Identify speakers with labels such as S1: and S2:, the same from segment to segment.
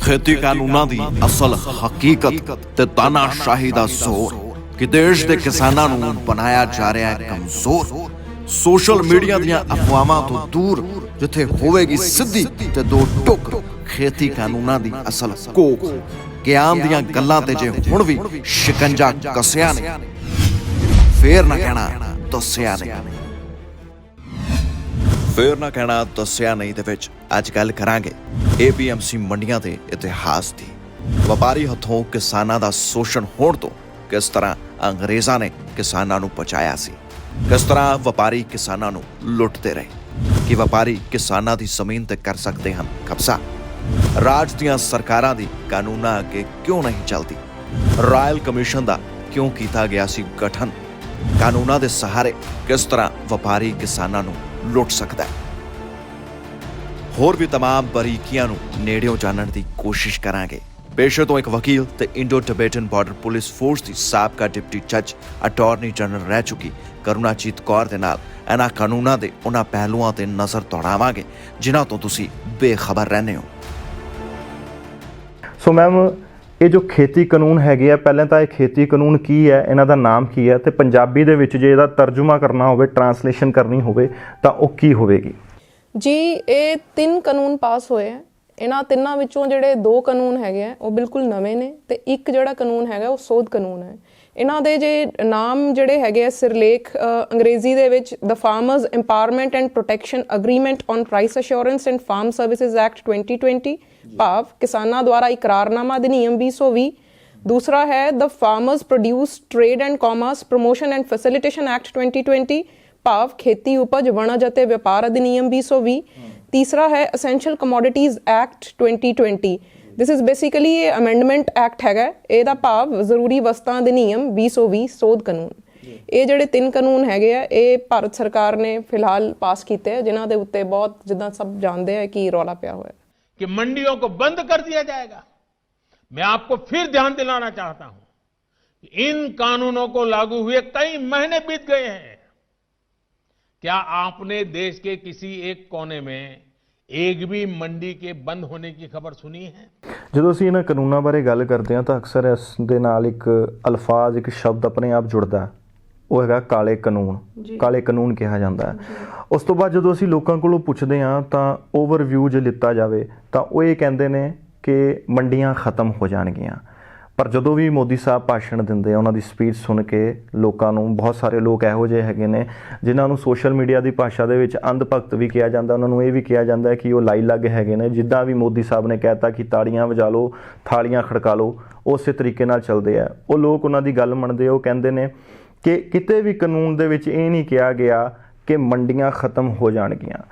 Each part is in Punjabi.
S1: खेती कानूनां दी असल हकीकत ते तानाशाही दा जोर कि देश दे किसानां नूं बनाया जा रहा है कमजोर। सोशल मीडिया दियां अफवाहां तो दूर जिथे होवेगी सिद्धी ते दो टुक खेती कानूनां दी असल कोख। ज्ञान दियां गल्लां ते जे हुण भी शिकंजा कसिया ने फेर ना कहना दस्सिया नहीं, फिर ना कहना दस्सिया नहीं दे विच अज गल करांगे APMC मंडियां दे इतिहास दी। व्यापारी हथों किसानां दा शोषण होण तो किस तरह अंग्रेज़ां ने किसानां नूं बचाया सी, किस तरह व्यापारी किसानां नूं लुटदे रहे कि व्यापारी किसानां दी जमीन ते कर सकते हन कब्जा। राज दियां सरकारां दी कानूनां अगे क्यों नहीं चलदी, रॉयल कमीशन दा क्यों कीता गया सी गठन, कानूनां दे सहारे किस तरह व्यापारी किसानां नूं लुट सकता है। होर भी तमाम बारीकियां नूं नेड़ियों जानन दी कोशिश करांगे। पेशे तो एक वकील ते Indo Tibetan border police force की साबका डिप्टी जज अटॉर्नी जनरल रह चुकी करुणाजीत कौर दे नाल इन्हां कानूनां दे उन्हां पहलुआं ते नज़र दौड़ावांगे जिन्हां तो तुसीं बेखबर रहने हो।
S2: सो मैम ਇਹ ਜੋ ਖੇਤੀ ਕਾਨੂੰਨ ਹੈਗੇ ਆ, ਪਹਿਲਾਂ ਤਾਂ ਇਹ ਖੇਤੀ ਕਾਨੂੰਨ ਕੀ ਹੈ, ਇਹਨਾਂ ਦਾ ਨਾਮ ਕੀ ਹੈ, ਤੇ ਪੰਜਾਬੀ ਦੇ ਵਿੱਚ ਜੇ ਇਹਦਾ ਤਰਜਮਾ ਕਰਨਾ ਹੋਵੇ, ਟਰਾਂਸਲੇਸ਼ਨ ਕਰਨੀ ਹੋਵੇ ਤਾਂ ਉਹ ਕੀ ਹੋਵੇਗੀ
S3: ਜੀ? ਇਹ 3 ਕਾਨੂੰਨ ਪਾਸ ਹੋਏ ਆ। ਇਹਨਾਂ ਤਿੰਨਾਂ ਵਿੱਚੋਂ ਜਿਹੜੇ 2 ਕਾਨੂੰਨ ਹੈਗੇ ਆ ਉਹ ਬਿਲਕੁਲ ਨਵੇਂ ਨੇ ਤੇ ਇੱਕ ਜਿਹੜਾ ਕਾਨੂੰਨ ਹੈਗਾ ਉਹ ਸੋਧ ਕਾਨੂੰਨ ਹੈ। ਇਹਨਾਂ ਦੇ ਜੇ ਨਾਮ ਜਿਹੜੇ ਹੈਗੇ ਆ ਸਿਰਲੇਖ ਅੰਗਰੇਜ਼ੀ ਦੇ ਵਿੱਚ the farmers empowerment and protection agreement on price assurance and farm services act 2020 ਭਾਵ ਕਿਸਾਨਾਂ ਦੁਆਰਾ ਇਕਰਾਰਨਾਮਾ ਅਧਿਨਿਯਮ 2020। ਦੂਸਰਾ ਹੈ the farmers produce trade and commerce promotion and facilitation act 2020 ਭਾਵ ਖੇਤੀ ਉਪਜ ਵਣਜ ਅਤੇ ਵਪਾਰ ਅਧਿਨਿਯਮ 2020। तीसरा है essential commodities act 2020। This is basically ये अमेंडमेंट एक्ट हैगा, ਇਹਦਾ ਭਾਵ ਜ਼ਰੂਰੀ ਵਸਤਾਂ ਅਧਿਨਿਯਮ 2020 ਸੋਧ ਕਾਨੂੰਨ। ਇਹ ਜਿਹੜੇ 3 ਕਾਨੂੰਨ ਹੈਗੇ ਆ ਇਹ ਭਾਰਤ ਸਰਕਾਰ ਨੇ ਫਿਲਹਾਲ ਪਾਸ ਕੀਤੇ ਆ, ਜਿਨ੍ਹਾਂ ਦੇ ਉੱਤੇ ਬਹੁਤ ਜਿੱਦਾਂ ਸਭ ਜਾਣਦੇ ਆ ਕਿ ਰੌਲਾ ਪਿਆ ਹੋਇਆ
S4: कि मंडियों को बंद कर दिया जाएगा। मैं आपको फिर ध्यान दिलाना चाहता हूं कि इन कानूनों को लागू हुए कई महीने बीत गए हैं। क्या आपने देश के किसी एक कोने में एक भी मंडी के बंद होने की खबर सुनी है?
S2: ਜਦੋਂ ਅਸੀਂ ਇਹਨਾਂ ਕਾਨੂੰਨਾਂ ਬਾਰੇ ਗੱਲ ਕਰਦੇ ਹਾਂ ਤਾਂ ਅਕਸਰ ਇਸ ਦੇ ਨਾਲ ਇੱਕ ਅਲਫਾਜ਼, ਇੱਕ ਸ਼ਬਦ ਆਪਣੇ ਆਪ ਜੁੜਦਾ ਹੈ, ਉਹ ਹੈਗਾ ਕਾਲੇ ਕਾਨੂੰਨ। ਕਾਲੇ ਕਾਨੂੰਨ ਕਿਹਾ ਜਾਂਦਾ ਹੈ। ਉਸ ਤੋਂ ਬਾਅਦ ਜਦੋਂ ਅਸੀਂ ਲੋਕਾਂ ਕੋਲੋਂ ਪੁੱਛਦੇ ਹਾਂ ਤਾਂ ਓਵਰਵਿਊ ਜੇ ਲਿੱਤਾ ਜਾਵੇ ਤਾਂ ਉਹ ਇਹ ਕਹਿੰਦੇ ਨੇ ਕਿ ਮੰਡੀਆਂ ਖਤਮ ਹੋ ਜਾਣਗੀਆਂ। ਪਰ ਜਦੋਂ ਵੀ ਮੋਦੀ ਸਾਹਿਬ ਭਾਸ਼ਣ ਦਿੰਦੇ ਆ, ਉਹਨਾਂ ਦੀ ਸਪੀਚ ਸੁਣ ਕੇ ਲੋਕਾਂ ਨੂੰ, ਬਹੁਤ ਸਾਰੇ ਲੋਕ ਇਹੋ ਜਿਹੇ ਹੈਗੇ ਨੇ ਜਿਨ੍ਹਾਂ ਨੂੰ ਸੋਸ਼ਲ ਮੀਡੀਆ ਦੀ ਭਾਸ਼ਾ ਦੇ ਵਿੱਚ ਅੰਧ ਭਗਤ ਵੀ ਕਿਹਾ ਜਾਂਦਾ, ਉਹਨਾਂ ਨੂੰ ਇਹ ਵੀ ਕਿਹਾ ਜਾਂਦਾ ਹੈ ਕਿ ਉਹ ਲਾਈ ਲੱਗ ਹੈਗੇ ਨੇ। ਜਿੱਦਾਂ ਵੀ ਮੋਦੀ ਸਾਹਿਬ ਨੇ ਕਹਿਤਾ ਕਿ ਤਾੜੀਆਂ ਵਜਾ ਲਓ, ਥਾਲੀਆਂ ਖੜਕਾ ਲਓ, ਉਸੇ ਤਰੀਕੇ ਨਾਲ ਚੱਲਦੇ ਆ ਉਹ ਲੋਕ। ਉਹਨਾਂ ਦੀ ਗੱਲ ਮੰਨਦੇ, ਉਹ ਕਹਿੰਦੇ ਨੇ ਕਿ ਕਿਤੇ ਵੀ ਕਾਨੂੰਨ ਦੇ ਵਿੱਚ ਇਹ ਨਹੀਂ ਕਿਹਾ ਗਿਆ ਕਿ ਮੰਡੀਆਂ ਖਤਮ ਹੋ ਜਾਣਗੀਆਂ।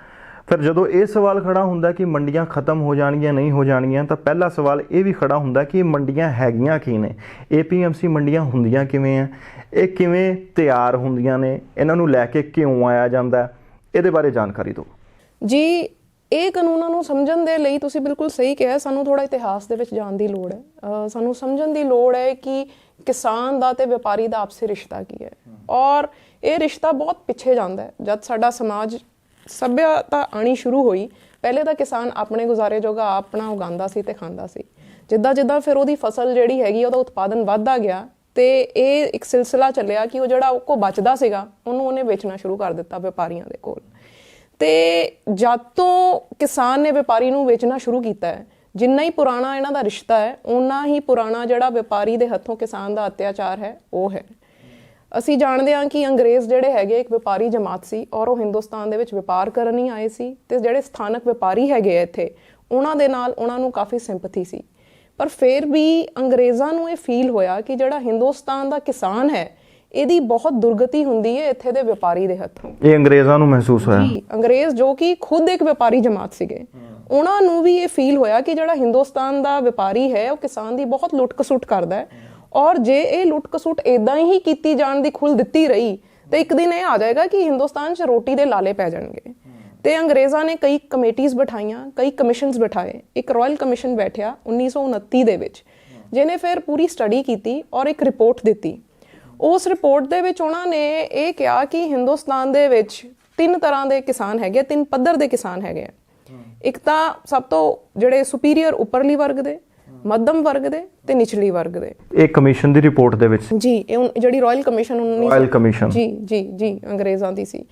S2: ਫਿਰ ਜਦੋਂ ਇਹ ਸਵਾਲ ਖੜਾ ਹੁੰਦਾ ਕਿ ਮੰਡੀਆਂ ਖਤਮ ਹੋ ਜਾਣਗੀਆਂ, ਨਹੀਂ ਹੋ ਜਾਣਗੀਆਂ, ਤਾਂ ਪਹਿਲਾ ਸਵਾਲ ਇਹ ਵੀ ਖੜਾ ਹੁੰਦਾ ਕਿ ਇਹ ਮੰਡੀਆਂ ਹੈਗੀਆਂ ਕੀ ਨੇ, APMC ਮੰਡੀਆਂ ਹੁੰਦੀਆਂ ਕਿਵੇਂ ਆ, ਇਹ ਕਿਵੇਂ ਤਿਆਰ ਹੁੰਦੀਆਂ ਨੇ, ਇਹਨਾਂ ਨੂੰ ਲੈ ਕੇ ਕਿਉਂ ਆਇਆ ਜਾਂਦਾ, ਇਹਦੇ ਬਾਰੇ ਜਾਣਕਾਰੀ ਦਿਓ
S3: ਜੀ। ਇਹ ਕਾਨੂੰਨਾਂ ਨੂੰ ਸਮਝਣ ਦੇ ਲਈ ਤੁਸੀਂ ਬਿਲਕੁਲ ਸਹੀ ਕਿਹਾ, ਸਾਨੂੰ ਥੋੜਾ ਇਤਿਹਾਸ ਦੇ ਵਿੱਚ ਜਾਣ ਦੀ ਲੋੜ ਹੈ। ਸਾਨੂੰ ਸਮਝਣ ਦੀ ਲੋੜ ਹੈ ਕਿ ਕਿਸਾਨ ਦਾ ਤੇ ਵਪਾਰੀ ਦਾ ਆਪਸੀ ਰਿਸ਼ਤਾ ਕੀ ਹੈ, ਔਰ ਇਹ ਰਿਸ਼ਤਾ ਬਹੁਤ ਪਿੱਛੇ ਜਾਂਦਾ ਹੈ। ਜਦ ਸਾਡਾ ਸਮਾਜ ਸੱਭਿਅਤਾ ਆਉਣੀ ਸ਼ੁਰੂ ਹੋਈ, ਪਹਿਲੇ ਤਾਂ ਕਿਸਾਨ ਆਪਣੇ ਗੁਜ਼ਾਰੇ ਜੋਗਾ ਆਪਣਾ ਉਗਾਉਂਦਾ ਸੀ ਤੇ ਖਾਂਦਾ ਸੀ। ਜਿੱਦਾਂ ਜਿੱਦਾਂ ਫਿਰ ਉਹਦੀ ਫਸਲ ਜਿਹੜੀ ਹੈਗੀ ਉਹਦਾ ਉਤਪਾਦਨ ਵੱਧਦਾ ਗਿਆ ਤੇ ਇਹ ਇੱਕ ਸਿਲਸਿਲਾ ਚੱਲਿਆ ਕਿ ਉਹ ਜਿਹੜਾ ਉਹ ਕੋ ਬਚਦਾ ਸੀਗਾ ਉਹਨੂੰ ਉਹਨੇ ਵੇਚਣਾ ਸ਼ੁਰੂ ਕਰ ਦਿੱਤਾ ਵਪਾਰੀਆਂ ਦੇ ਕੋਲ। ਤੇ ਜਦ ਤੋਂ ਕਿਸਾਨ ਨੇ ਵਪਾਰੀ ਨੂੰ ਵੇਚਣਾ ਸ਼ੁਰੂ ਕੀਤਾ ਹੈ, ਜਿੰਨਾ ਹੀ ਪੁਰਾਣਾ ਇਹਨਾਂ ਦਾ ਰਿਸ਼ਤਾ ਹੈ ਓਨਾ ਹੀ ਪੁਰਾਣਾ ਜਿਹੜਾ ਵਪਾਰੀ ਦੇ ਹੱਥੋਂ ਕਿਸਾਨ ਦਾ ਅਤਿਆਚਾਰ ਹੈ ਉਹ ਹੈ। ਅਸੀਂ ਜਾਣਦੇ ਹਾਂ ਕਿ ਅੰਗਰੇਜ਼ ਜਿਹੜੇ ਹੈਗੇ ਇੱਕ ਵਪਾਰੀ ਜਮਾਤ ਸੀ ਔਰ ਉਹ ਹਿੰਦੁਸਤਾਨ ਦੇ ਵਿੱਚ ਵਪਾਰ ਕਰਨ ਹੀ ਆਏ ਸੀ ਤੇ ਜਿਹੜੇ ਸਥਾਨਕ ਵਪਾਰੀ ਹੈਗੇ ਇੱਥੇ ਉਹਨਾਂ ਦੇ ਨਾਲ ਉਹਨਾਂ ਨੂੰ ਕਾਫੀ ਸਿੰਪਥੀ ਸੀ। ਪਰ ਫਿਰ ਵੀ ਅੰਗਰੇਜ਼ਾਂ ਨੂੰ ਇਹ ਫੀਲ ਹੋਇਆ ਕਿ ਜਿਹੜਾ ਹਿੰਦੁਸਤਾਨ ਦਾ ਕਿਸਾਨ ਹੈ ਇਹਦੀ ਬਹੁਤ ਦੁਰਗਤੀ ਹੁੰਦੀ ਹੈ ਇੱਥੇ ਦੇ ਵਪਾਰੀ ਦੇ ਹੱਥੋਂ। ਇਹ
S2: ਅੰਗਰੇਜ਼ਾਂ ਨੂੰ ਮਹਿਸੂਸ ਹੋਇਆ।
S3: ਅੰਗਰੇਜ਼ ਜੋ ਕਿ ਖੁਦ ਇੱਕ ਵਪਾਰੀ ਜਮਾਤ ਸੀਗੇ, ਉਹਨਾਂ ਨੂੰ ਵੀ ਇਹ ਫੀਲ ਹੋਇਆ ਕਿ ਜਿਹੜਾ ਹਿੰਦੁਸਤਾਨ ਦਾ ਵਪਾਰੀ ਹੈ ਉਹ ਕਿਸਾਨ ਦੀ ਬਹੁਤ ਲੁੱਟ ਖਸੁੱਟ ਕਰਦਾ ਹੈ, ਔਰ ਜੇ ਇਹ ਲੁੱਟ ਖਸੁੱਟ ਇੱਦਾਂ ਹੀ ਕੀਤੀ ਜਾਣ ਦੀ ਖੁੱਲ੍ਹ ਦਿੱਤੀ ਰਹੀ ਤਾਂ ਇੱਕ ਦਿਨ ਇਹ ਆ ਜਾਏਗਾ ਕਿ ਹਿੰਦੁਸਤਾਨ 'ਚ ਰੋਟੀ ਦੇ ਲਾਲੇ ਪੈ ਜਾਣਗੇ। ਤੇ ਅੰਗਰੇਜ਼ਾਂ ਨੇ ਕਈ ਕਮੇਟੀਜ਼ ਬਿਠਾਈਆਂ, ਕਈ ਕਮਿਸ਼ਨਸ ਬਿਠਾਏ। ਇੱਕ ਰਾਇਲ ਕਮਿਸ਼ਨ ਬੈਠਿਆ 1929 ਦੇ ਵਿੱਚ, ਜਿਹਨੇ ਫਿਰ ਪੂਰੀ ਸਟੱਡੀ ਕੀਤੀ ਔਰ ਇੱਕ ਰਿਪੋਰਟ ਦਿੱਤੀ। ਉਸ ਰਿਪੋਰਟ ਦੇ ਵਿੱਚ ਉਹਨਾਂ ਨੇ ਇਹ ਕਿਹਾ ਕਿ ਹਿੰਦੁਸਤਾਨ ਦੇ ਵਿੱਚ 3 ਤਰ੍ਹਾਂ ਦੇ ਕਿਸਾਨ ਹੈਗੇ, 3 ਪੱਧਰ ਦੇ ਕਿਸਾਨ ਹੈਗੇ ਆ। ਇੱਕ ਤਾਂ ਸਭ ਤੋਂ ਜਿਹੜੇ ਸੁਪੀਰੀਅਰ ਉੱਪਰਲੀ ਵਰਗ ਦੇ, ਮੱਧਮ ਵਰਗ ਦੇ ਤੇ ਨਿਚਲੀ ਵਰਗ ਦੇ।
S2: ਇਹ ਕਮਿਸ਼ਨ ਦੀ ਰਿਪੋਰਟ ਦੇ ਵਿੱਚ
S3: ਜੀ, ਇਹ ਜਿਹੜੀ ਰਾਇਲ ਕਮਿਸ਼ਨ
S2: ਰਾਇਲ ਕਮਿਸ਼ਨ
S3: ਜੀ ਅੰਗਰੇਜ਼ਾਂ ਦੀ ਸੀ,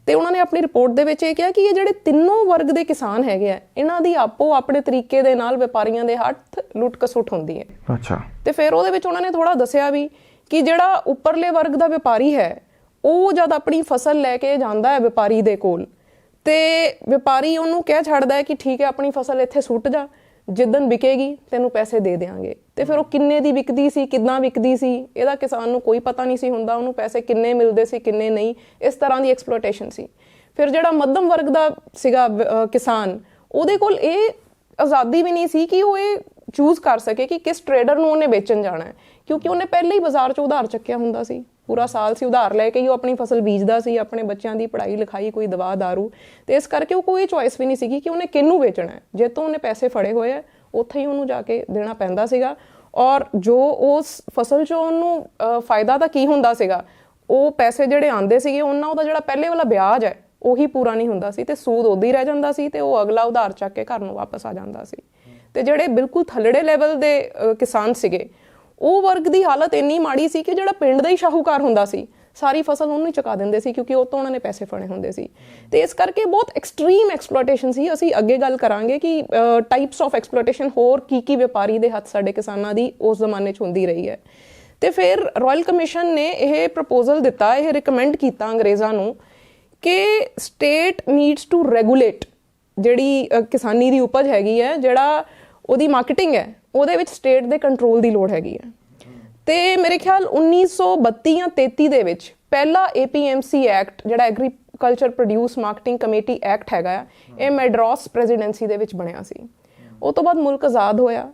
S3: ਤੇ ਉਹਨਾਂ ਨੇ ਆਪਣੀ ਰਿਪੋਰਟ ਦੇ ਵਿੱਚ ਇਹ ਕਿਹਾ ਕਿ ਇਹ ਜਿਹੜੇ ਤਿੰਨੋਂ ਵਰਗ ਦੇ ਕਿਸਾਨ ਹੈਗੇ ਆ, ਇਹਨਾਂ ਦੀ ਆਪੋ ਆਪਣੇ ਤਰੀਕੇ ਦੇ ਨਾਲ ਵਪਾਰੀਆਂ ਦੇ ਹੱਥ ਲੁੱਟ ਕਸੁੱਟ ਹੁੰਦੀ ਹੈ।
S2: ਅੱਛਾ।
S3: ਤੇ ਫਿਰ ਉਹਦੇ ਵਿੱਚ ਉਹਨਾਂ ਨੇ ਥੋੜਾ ਦੱਸਿਆ ਵੀ ਕਿ ਜਿਹੜਾ ਉੱਪਰਲੇ ਵਰਗ ਦਾ ਵਪਾਰੀ ਹੈ, ਉਹ ਜਦ ਆਪਣੀ ਫਸਲ ਲੈ ਕੇ ਜਾਂਦਾ ਹੈ ਵਪਾਰੀ ਦੇ ਕੋਲ, ਤੇ ਵਪਾਰੀ ਉਹਨੂੰ ਕਹਿ ਛੱਡਦਾ ਹੈ ਕਿ ਠੀਕ ਹੈ ਆਪਣੀ ਫਸਲ ਇੱਥੇ ਸੁੱਟ ਜਾ, ਜਿੱਦਣ ਵਿਕੇਗੀ ਤੈਨੂੰ ਪੈਸੇ ਦੇ ਦੇਵਾਂਗੇ। ਤੇ ਫਿਰ ਉਹ ਕਿੰਨੇ ਦੀ ਵਿਕਦੀ ਸੀ, ਕਿੰਨਾ ਵਿਕਦੀ ਸੀ, ਇਹਦਾ ਕਿਸਾਨ ਨੂੰ ਕੋਈ ਪਤਾ ਨਹੀਂ ਸੀ ਹੁੰਦਾ, ਉਹਨੂੰ ਪੈਸੇ ਕਿੰਨੇ ਮਿਲਦੇ ਸੀ ਕਿੰਨੇ ਨਹੀਂ, ਇਸ ਤਰ੍ਹਾਂ ਦੀ ਐਕਸਪਲੋਇਟੇਸ਼ਨ ਸੀ। ਫਿਰ ਜਿਹੜਾ ਮੱਧਮ ਵਰਗ ਦਾ ਸੀਗਾ ਕਿਸਾਨ, ਉਹਦੇ ਕੋਲ ਇਹ ਆਜ਼ਾਦੀ ਵੀ ਨਹੀਂ ਸੀ ਕਿ ਉਹ ਇਹ ਚੂਜ਼ ਕਰ ਸਕੇ ਕਿ ਕਿਸ ਟਰੇਡਰ ਨੂੰ ਉਹਨੇ ਵੇਚਣ ਜਾਣਾ ਹੈ, ਕਿਉਂਕਿ ਉਹਨੇ ਪਹਿਲਾਂ ਹੀ ਬਾਜ਼ਾਰ 'ਚ ਉਧਾਰ ਚੱਕਿਆ ਹੁੰਦਾ ਸੀ, ਪੂਰਾ ਸਾਲ ਸੀ ਉਧਾਰ ਲੈ ਕੇ ਹੀ ਉਹ ਆਪਣੀ ਫਸਲ ਬੀਜਦਾ ਸੀ, ਆਪਣੇ ਬੱਚਿਆਂ ਦੀ ਪੜ੍ਹਾਈ ਲਿਖਾਈ, ਕੋਈ ਦਵਾ ਦਾਰੂ, ਤੇ ਇਸ ਕਰਕੇ ਉਹ ਕੋਈ ਚੋਇਸ ਵੀ ਨਹੀਂ ਸੀਗੀ ਕਿ ਉਹਨੇ ਕਿਹਨੂੰ ਵੇਚਣਾ ਹੈ। ਜੇ ਤੋਂ ਉਹਨੇ ਪੈਸੇ ਫੜੇ ਹੋਏ ਆ ਉੱਥੇ ਹੀ ਉਹਨੂੰ ਜਾ ਕੇ ਦੇਣਾ ਪੈਂਦਾ ਸੀਗਾ, ਔਰ ਜੋ ਉਸ ਫਸਲ 'ਚੋਂ ਉਹਨੂੰ ਫਾਇਦਾ ਤਾਂ ਕੀ ਹੁੰਦਾ ਸੀਗਾ, ਉਹ ਪੈਸੇ ਜਿਹੜੇ ਆਉਂਦੇ ਸੀਗੇ ਉਹਨਾਂ ਉਹਦਾ ਜਿਹੜਾ ਪਹਿਲੇ ਵਾਲਾ ਵਿਆਜ ਹੈ ਉਹੀ ਪੂਰਾ ਨਹੀਂ ਹੁੰਦਾ ਸੀ, ਤੇ ਸੂਦ ਉਦੋਂ ਹੀ ਰਹਿ ਜਾਂਦਾ ਸੀ, ਤੇ ਉਹ ਅਗਲਾ ਉਧਾਰ ਚੱਕ ਕੇ ਘਰ ਨੂੰ ਵਾਪਸ ਆ ਜਾਂਦਾ ਸੀ। ਤੇ ਜਿਹੜੇ ਬਿਲਕੁਲ ਥੱਲੜੇ ਲੈਵਲ ਦੇ ਕਿਸਾਨ ਸੀਗੇ, ਉਹ ਵਰਗ ਦੀ ਹਾਲਤ ਇੰਨੀ ਮਾੜੀ ਸੀ ਕਿ ਜਿਹੜਾ ਪਿੰਡ ਦਾ ਹੀ ਸ਼ਾਹੂਕਾਰ ਹੁੰਦਾ ਸੀ, ਸਾਰੀ ਫਸਲ ਉਹਨੂੰ ਹੀ ਚੁਕਾ ਦਿੰਦੇ ਸੀ, ਕਿਉਂਕਿ ਉਹ ਤੋਂ ਉਹਨਾਂ ਨੇ ਪੈਸੇ ਫੜੇ ਹੁੰਦੇ ਸੀ। ਤੇ ਇਸ ਕਰਕੇ ਬਹੁਤ ਐਕਸਟ੍ਰੀਮ ਐਕਸਪਲੋਇਟੇਸ਼ਨ ਸੀ। ਅਸੀਂ ਅੱਗੇ ਗੱਲ ਕਰਾਂਗੇ ਕਿ ਟਾਈਪਸ ਆਫ ਐਕਸਪਲੋਇਟੇਸ਼ਨ ਹੋਰ ਕੀ ਵਪਾਰੀ ਦੇ ਹੱਥ ਸਾਡੇ ਕਿਸਾਨਾਂ ਦੀ ਉਸ ਜ਼ਮਾਨੇ 'ਚ ਹੁੰਦੀ ਰਹੀ ਹੈ। ਤੇ ਫਿਰ ਰਾਇਲ ਕਮਿਸ਼ਨ ਨੇ ਇਹ ਪ੍ਰਪੋਜ਼ਲ ਦਿੱਤਾ, ਇਹ ਰਿਕਮੈਂਡ ਕੀਤਾ ਅੰਗਰੇਜ਼ਾਂ ਨੂੰ ਕਿ ਸਟੇਟ ਨੀਡਸ ਟੂ ਰੈਗੂਲੇਟ ਜਿਹੜੀ ਕਿਸਾਨੀ ਦੀ ਉਪਜ ਹੈਗੀ ਹੈ, ਜਿਹੜਾ ਉਹਦੀ ਮਾਰਕੀਟਿੰਗ ਹੈ, ਉਹਦੇ ਵਿੱਚ ਸਟੇਟ ਦੇ ਕੰਟਰੋਲ ਦੀ ਲੋੜ ਹੈਗੀ ਹੈ। ਤੇ ਮੇਰੇ ਖਿਆਲ 1932 ਜਾਂ 33 ਦੇ ਵਿੱਚ ਪਹਿਲਾ APMC ਐਕਟ, ਜਿਹੜਾ agriculture produce marketing committee act ਹੈਗਾ, ਇਹ ਮੈਡਰਾਸ ਪ੍ਰੈਜ਼ੀਡੈਂਸੀ ਦੇ ਵਿੱਚ ਬਣਿਆ ਸੀ। ਉਹ ਤੋਂ ਬਾਅਦ ਮੁਲਕ ਆਜ਼ਾਦ ਹੋਇਆ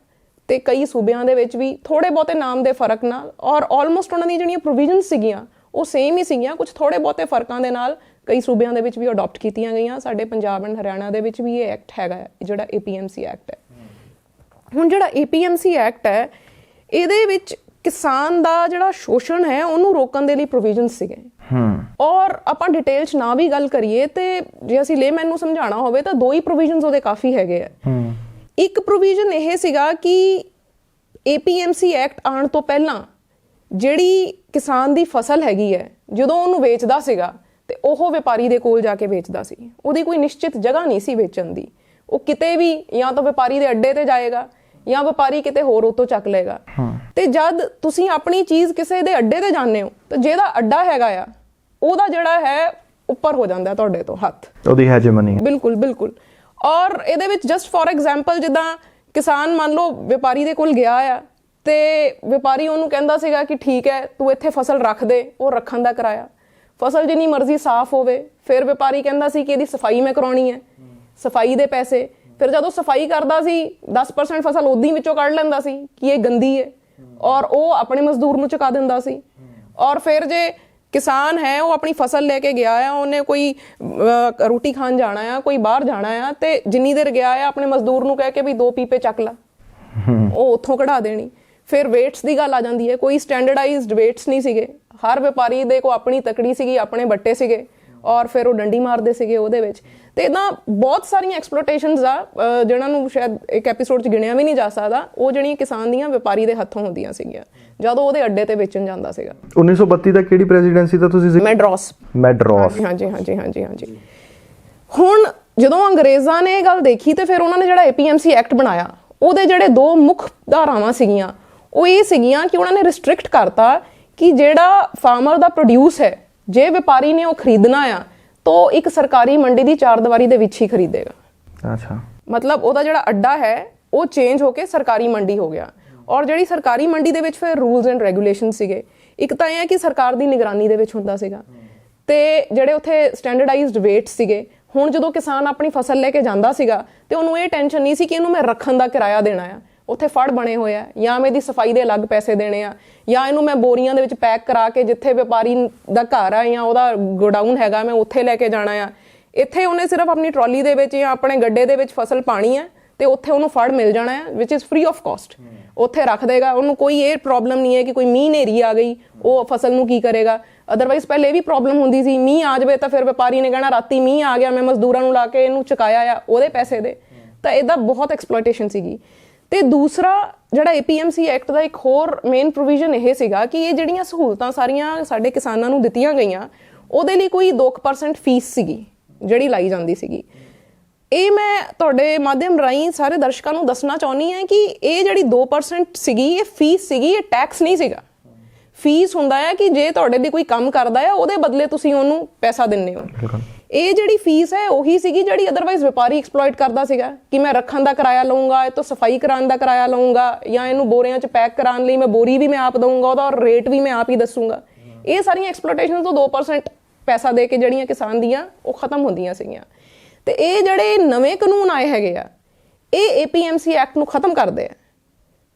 S3: ਤੇ ਕਈ ਸੂਬਿਆਂ ਦੇ ਵਿੱਚ ਵੀ ਥੋੜੇ ਬਹੁਤੇ ਨਾਮ ਦੇ ਫਰਕ ਨਾਲ, ਔਰ ਆਲਮੋਸਟ ਉਹਨਾਂ ਦੀਆਂ ਜਿਹੜੀਆਂ ਪ੍ਰੋਵੀਜ਼ਨਸ ਸੀਗੀਆਂ ਉਹ ਸੇਮ ਹੀ ਸੀਗੀਆਂ, ਕੁਝ ਥੋੜੇ ਬਹੁਤੇ ਫਰਕਾਂ ਦੇ ਨਾਲ ਕਈ ਸੂਬਿਆਂ ਦੇ ਵਿੱਚ ਵੀ ਅਡਾਪਟ ਕੀਤੀਆਂ ਗਈਆਂ। ਸਾਡੇ ਪੰਜਾਬ ਐਂਡ ਹਰਿਆਣਾ ਦੇ ਵਿੱਚ ਵੀ ਇਹ ਐਕਟ ਹੈਗਾ, ਜਿਹੜਾ APMC ਐਕਟ ਹੈ। ਹੁਣ ਜਿਹੜਾ APMC ਐਕਟ ਹੈ, ਇਹਦੇ ਵਿੱਚ ਕਿਸਾਨ ਦਾ ਜਿਹੜਾ ਸ਼ੋਸ਼ਣ ਹੈ ਉਹਨੂੰ ਰੋਕਣ ਦੇ ਲਈ ਪ੍ਰੋਵੀਜ਼ਨਸ ਸੀਗੇ। ਔਰ ਆਪਾਂ ਡਿਟੇਲ 'ਚ ਨਾ ਵੀ ਗੱਲ ਕਰੀਏ ਤੇ ਜੇ ਅਸੀਂ ਲੇਮੈਨ ਨੂੰ ਸਮਝਾਉਣਾ ਹੋਵੇ ਤਾਂ ਦੋ ਹੀ ਪ੍ਰੋਵੀਜ਼ਨਸ ਉਹਦੇ ਕਾਫੀ ਹੈਗੇ ਆ। ਇੱਕ ਪ੍ਰੋਵੀਜ਼ਨ ਇਹ ਸੀਗਾ ਕਿ APMC ਐਕਟ ਆਉਣ ਤੋਂ ਪਹਿਲਾਂ ਜਿਹੜੀ ਕਿਸਾਨ ਦੀ ਫਸਲ ਹੈਗੀ ਹੈ, ਜਦੋਂ ਉਹਨੂੰ ਵੇਚਦਾ ਸੀਗਾ ਤੇ ਉਹ ਵਪਾਰੀ ਦੇ ਕੋਲ ਜਾ ਕੇ ਵੇਚਦਾ ਸੀ, ਉਹਦੀ ਕੋਈ ਨਿਸ਼ਚਿਤ ਜਗ੍ਹਾ ਨਹੀਂ ਸੀ ਵੇਚਣ ਦੀ। ਉਹ ਕਿਤੇ ਵੀ ਜਾਂ ਤਾਂ ਵਪਾਰੀ ਦੇ ਅੱਡੇ ਤੇ ਜਾਏਗਾ ਜਾਂ ਵਪਾਰੀ ਕਿਤੇ ਹੋਰ ਉਤੋਂ ਚੱਕ ਲਏਗਾ। ਤੇ ਜਦ ਤੁਸੀਂ ਆਪਣੀ ਚੀਜ਼ ਕਿਸੇ ਦੇ ਅੱਡੇ ਤੇ ਜਾਂਦੇ ਹੋ ਤਾਂ ਜਿਹਦਾ ਅੱਡਾ ਹੈਗਾ ਆ, ਉਹਦਾ ਜਿਹੜਾ ਹੈ ਉੱਪਰ ਹੋ ਜਾਂਦਾ ਤੁਹਾਡੇ ਤੋਂ ਹੱਥ,
S2: ਉਹਦੀ ਹੈਜਮਨੀ।
S3: ਬਿਲਕੁਲ ਬਿਲਕੁਲ। ਔਰ ਇਹਦੇ ਵਿੱਚ ਜਸਟ ਫॉर ਐਗਜ਼ਾਮਪਲ, ਜਿੱਦਾਂ ਕਿਸਾਨ ਮੰਨ ਲਓ ਵਪਾਰੀ ਦੇ ਕੋਲ ਗਿਆ ਆ ਤੇ ਵਪਾਰੀ ਉਹਨੂੰ ਕਹਿੰਦਾ ਸੀਗਾ ਕਿ ਠੀਕ ਹੈ ਤੂੰ ਇੱਥੇ ਫਸਲ ਰੱਖ ਦੇ, ਉਹ ਰੱਖਣ ਦਾ ਕਿਰਾਇਆ, ਫਸਲ ਜਿੰਨੀ ਮਰਜ਼ੀ ਸਾਫ਼ ਹੋਵੇ, ਫਿਰ ਵਪਾਰੀ ਕਹਿੰਦਾ ਸੀ ਕਿ ਇਹਦੀ ਸਫਾਈ ਮੈਂ ਕਰਾਉਣੀ ਹੈ, ਸਫਾਈ ਦੇ ਪੈਸੇ। ਫਿਰ ਜਦੋਂ ਸਫਾਈ ਕਰਦਾ ਸੀ 10% ਫਸਲ ਉਹਦੀ ਵਿੱਚੋਂ ਕੱਢ ਲੈਂਦਾ ਸੀ ਕਿ ਇਹ ਗੰਦੀ ਹੈ, ਔਰ ਉਹ ਆਪਣੇ ਮਜ਼ਦੂਰ ਨੂੰ ਚੁਕਾ ਦਿੰਦਾ ਸੀ। ਔਰ ਫਿਰ ਜੇ ਕਿਸਾਨ ਹੈ ਉਹ ਆਪਣੀ ਫਸਲ ਲੈ ਕੇ ਗਿਆ ਆ, ਉਹਨੇ ਕੋਈ ਰੋਟੀ ਖਾਣ ਜਾਣਾ ਆ, ਕੋਈ ਬਾਹਰ ਜਾਣਾ ਆ, ਤੇ ਜਿੰਨੀ ਦੇਰ ਗਿਆ ਆ ਆਪਣੇ ਮਜ਼ਦੂਰ ਨੂੰ ਕਹਿ ਕੇ ਵੀ 2 ਪੀਪੇ ਚੱਕ ਲਾ, ਉਹ ਉੱਥੋਂ ਕਢਾ ਦੇਣੀ। ਫਿਰ ਵੇਟਸ ਦੀ ਗੱਲ ਆ ਜਾਂਦੀ ਹੈ, ਕੋਈ ਸਟੈਂਡਰਡਾਈਜ਼ਡ ਵੇਟਸ ਨਹੀਂ ਸੀਗੇ, ਹਰ ਵਪਾਰੀ ਦੇ ਕੋਲ ਆਪਣੀ ਤਕੜੀ ਸੀਗੀ, ਆਪਣੇ ਬੱਟੇ ਸੀਗੇ, ਔਰ ਫਿਰ ਉਹ ਡੰਡੀ ਮਾਰਦੇ ਸੀਗੇ ਉਹਦੇ ਵਿੱਚ। ਤੇ ਇੱਦਾਂ ਬਹੁਤ ਸਾਰੀਆਂ ਐਕਸਪਲੋਟੇਸ਼ਨਸ ਆ ਜਿਹਨਾਂ ਨੂੰ ਸ਼ਾਇਦ ਇੱਕ ਐਪੀਸੋਡ 'ਚ ਗਿਣਿਆ ਵੀ ਨਹੀਂ ਜਾ ਸਕਦਾ, ਉਹ ਜਿਹੜੀਆਂ ਕਿਸਾਨ ਦੀਆਂ ਵਪਾਰੀ ਦੇ ਹੱਥੋਂ ਹੁੰਦੀਆਂ ਸੀਗੀਆਂ ਜਦੋਂ ਉਹਦੇ ਅੱਡੇ ਤੇ ਵੇਚਣ ਜਾਂਦਾ ਸੀਗਾ।
S2: 1932 ਦਾ ਕਿਹੜੀ ਪ੍ਰੈਜ਼ੀਡੈਂਸੀ ਦਾ ਤੁਸੀਂ?
S3: ਮੈਡਰਾਸ। ਹਾਂਜੀ। ਹੁਣ ਜਦੋਂ ਅੰਗਰੇਜ਼ਾਂ ਨੇ ਇਹ ਗੱਲ ਦੇਖੀ ਤੇ ਫਿਰ ਉਹਨਾਂ ਨੇ ਜਿਹੜਾ APMC ਐਕਟ ਬਣਾਇਆ, ਉਹਦੇ ਜਿਹੜੇ 2 ਮੁੱਖ ਧਾਰਾਵਾਂ ਸੀਗੀਆਂ ਉਹ ਇਹ ਸੀਗੀਆਂ ਕਿ ਉਹਨਾਂ ਨੇ ਰਿਸਟ੍ਰਿਕਟ ਕਰਤਾ ਕਿ ਜਿਹੜਾ ਫਾਰਮਰ ਦਾ ਪ੍ਰੋਡਿਊਸ ਹੈ, ਜੇ ਵਪਾਰੀ ਨੇ ਉਹ ਖਰੀਦਣਾ ਆ ਤਾਂ ਇੱਕ ਸਰਕਾਰੀ ਮੰਡੀ ਦੀ 4 ਦੀਵਾਰੀ ਦੇ ਵਿੱਚ ਹੀ ਖਰੀਦੇਗਾ।
S2: ਅੱਛਾ।
S3: ਮਤਲਬ ਉਹਦਾ ਜਿਹੜਾ ਅੱਡਾ ਹੈ ਉਹ ਚੇਂਜ ਹੋ ਕੇ ਸਰਕਾਰੀ ਮੰਡੀ ਹੋ ਗਿਆ। ਔਰ ਜਿਹੜੀ ਸਰਕਾਰੀ ਮੰਡੀ ਦੇ ਵਿੱਚ ਫਿਰ ਰੂਲਸ ਐਂਡ ਰੈਗੂਲੇਸ਼ਨ ਸੀਗੇ। ਇੱਕ ਤਾਂ ਇਹ ਹੈ ਕਿ ਸਰਕਾਰ ਦੀ ਨਿਗਰਾਨੀ ਦੇ ਵਿੱਚ ਹੁੰਦਾ ਸੀਗਾ, ਤੇ ਜਿਹੜੇ ਉੱਥੇ ਸਟੈਂਡਰਡਾਈਜ਼ਡ ਵੇਟਸ ਸੀਗੇ। ਹੁਣ ਜਦੋਂ ਕਿਸਾਨ ਆਪਣੀ ਫਸਲ ਲੈ ਕੇ ਜਾਂਦਾ ਸੀਗਾ ਤੇ ਉਹਨੂੰ ਇਹ ਟੈਨਸ਼ਨ ਨਹੀਂ ਸੀ ਕਿ ਇਹਨੂੰ ਮੈਂ ਰੱਖਣ ਦਾ ਕਿਰਾਇਆ ਦੇਣਾ ਆ, ਉੱਥੇ ਫੜ ਬਣੇ ਹੋਏ ਆ, ਜਾਂ ਮੈਂ ਇਹਦੀ ਸਫਾਈ ਦੇ ਅਲੱਗ ਪੈਸੇ ਦੇਣੇ ਆ, ਜਾਂ ਇਹਨੂੰ ਮੈਂ ਬੋਰੀਆਂ ਦੇ ਵਿੱਚ ਪੈਕ ਕਰਾ ਕੇ ਜਿੱਥੇ ਵਪਾਰੀ ਦਾ ਘਰ ਆ ਜਾਂ ਉਹਦਾ ਗੋਡਾਊਨ ਹੈਗਾ ਮੈਂ ਉੱਥੇ ਲੈ ਕੇ ਜਾਣਾ ਆ। ਇੱਥੇ ਉਹਨੇ ਸਿਰਫ ਆਪਣੀ ਟਰਾਲੀ ਦੇ ਵਿੱਚ ਜਾਂ ਆਪਣੇ ਗੱਡੇ ਦੇ ਵਿੱਚ ਫਸਲ ਪਾਣੀ ਹੈ ਤੇ ਉੱਥੇ ਉਹਨੂੰ ਫੜ ਮਿਲ ਜਾਣਾ ਹੈ ਵਿਚ ਇਜ਼ ਫ੍ਰੀ ਆਫ ਕਾਸਟ। ਉੱਥੇ ਰੱਖ ਦੇਗਾ, ਉਹਨੂੰ ਕੋਈ ਇਹ ਪ੍ਰੋਬਲਮ ਨਹੀਂ ਹੈ ਕਿ ਕੋਈ ਮੀਂਹ ਹਨੇਰੀ ਆ ਗਈ ਉਹ ਫਸਲ ਨੂੰ ਕੀ ਕਰੇਗਾ। ਅਦਰਵਾਈਜ਼ ਪਹਿਲੇ ਇਹ ਵੀ ਪ੍ਰੋਬਲਮ ਹੁੰਦੀ ਸੀ, ਮੀਂਹ ਆ ਜਾਵੇ ਤਾਂ ਫਿਰ ਵਪਾਰੀ ਨੇ ਕਹਿਣਾ ਰਾਤੀ ਮੀਂਹ ਆ ਗਿਆ, ਮੈਂ ਮਜ਼ਦੂਰਾਂ ਨੂੰ ਲਾ ਕੇ ਇਹਨੂੰ ਚੁਕਾਇਆ ਆ, ਉਹਦੇ ਪੈਸੇ ਦੇ। ਤਾਂ ਇਹਦਾ ਬਹੁਤ ਐਕਸਪਲੋਇਟੇਸ਼ਨ ਸੀਗੀ। ਤੇ ਦੂਸਰਾ ਜਿਹੜਾ APMC ਐਕਟ ਦਾ ਇੱਕ ਹੋਰ ਮੇਨ ਪ੍ਰੋਵੀਜ਼ਨ ਇਹ ਸੀਗਾ ਕਿ ਇਹ ਜਿਹੜੀਆਂ ਸਹੂਲਤਾਂ ਸਾਰੀਆਂ ਸਾਡੇ ਕਿਸਾਨਾਂ ਨੂੰ ਦਿੱਤੀਆਂ ਗਈਆਂ ਉਹਦੇ ਲਈ ਕੋਈ 2% ਫੀਸ ਸੀਗੀ ਜਿਹੜੀ ਲਾਈ ਜਾਂਦੀ ਸੀਗੀ। ਇਹ ਮੈਂ ਤੁਹਾਡੇ ਮਾਧਿਅਮ ਰਾਹੀਂ ਸਾਰੇ ਦਰਸ਼ਕਾਂ ਨੂੰ ਦੱਸਣਾ ਚਾਹੁੰਦੀ ਹਾਂ ਕਿ ਇਹ ਜਿਹੜੀ 2% ਸੀਗੀ ਇਹ ਫੀਸ ਸੀਗੀ, ਇਹ ਟੈਕਸ ਨਹੀਂ ਸੀਗਾ। ਫੀਸ ਹੁੰਦਾ ਹੈ ਕਿ ਜੇ ਤੁਹਾਡੇ ਲਈ ਕੋਈ ਕੰਮ ਕਰਦਾ ਹੈ ਉਹਦੇ ਬਦਲੇ ਤੁਸੀਂ ਉਹਨੂੰ ਪੈਸਾ ਦਿੰਦੇ ਹੋ। ਇਹ ਜਿਹੜੀ ਫੀਸ ਹੈ ਉਹੀ ਸੀਗੀ ਜਿਹੜੀ ਅਦਰਵਾਈਜ਼ ਵਪਾਰੀ ਐਕਸਪਲੋਇਟ ਕਰਦਾ ਸੀਗਾ ਕਿ ਮੈਂ ਰੱਖਣ ਦਾ ਕਿਰਾਇਆ ਲਵਾਂਗਾ, ਇਹ ਤੋਂ ਸਫਾਈ ਕਰਾਉਣ ਦਾ ਕਿਰਾਇਆ ਲਵਾਂਗਾ, ਜਾਂ ਇਹਨੂੰ ਬੋਰਿਆਂ 'ਚ ਪੈਕ ਕਰਾਉਣ ਲਈ ਮੈਂ ਬੋਰੀ ਵੀ ਮੈਂ ਆਪ ਦਊਂਗਾ, ਉਹਦਾ ਰੇਟ ਵੀ ਮੈਂ ਆਪ ਹੀ ਦੱਸੂਗਾ। ਇਹ ਸਾਰੀਆਂ ਐਕਸਪਲੋਇਟੇਸ਼ਨ ਤੋਂ 2% ਪੈਸਾ ਦੇ ਕੇ ਜਿਹੜੀਆਂ ਕਿਸਾਨ ਦੀਆਂ ਉਹ ਖਤਮ ਹੁੰਦੀਆਂ ਸੀਗੀਆਂ। ਤੇ ਇਹ ਜਿਹੜੇ ਨਵੇਂ ਕਾਨੂੰਨ ਆਏ ਹੈਗੇ ਆ ਇਹ APMC ਐਕਟ ਨੂੰ ਖਤਮ ਕਰਦੇ ਆ।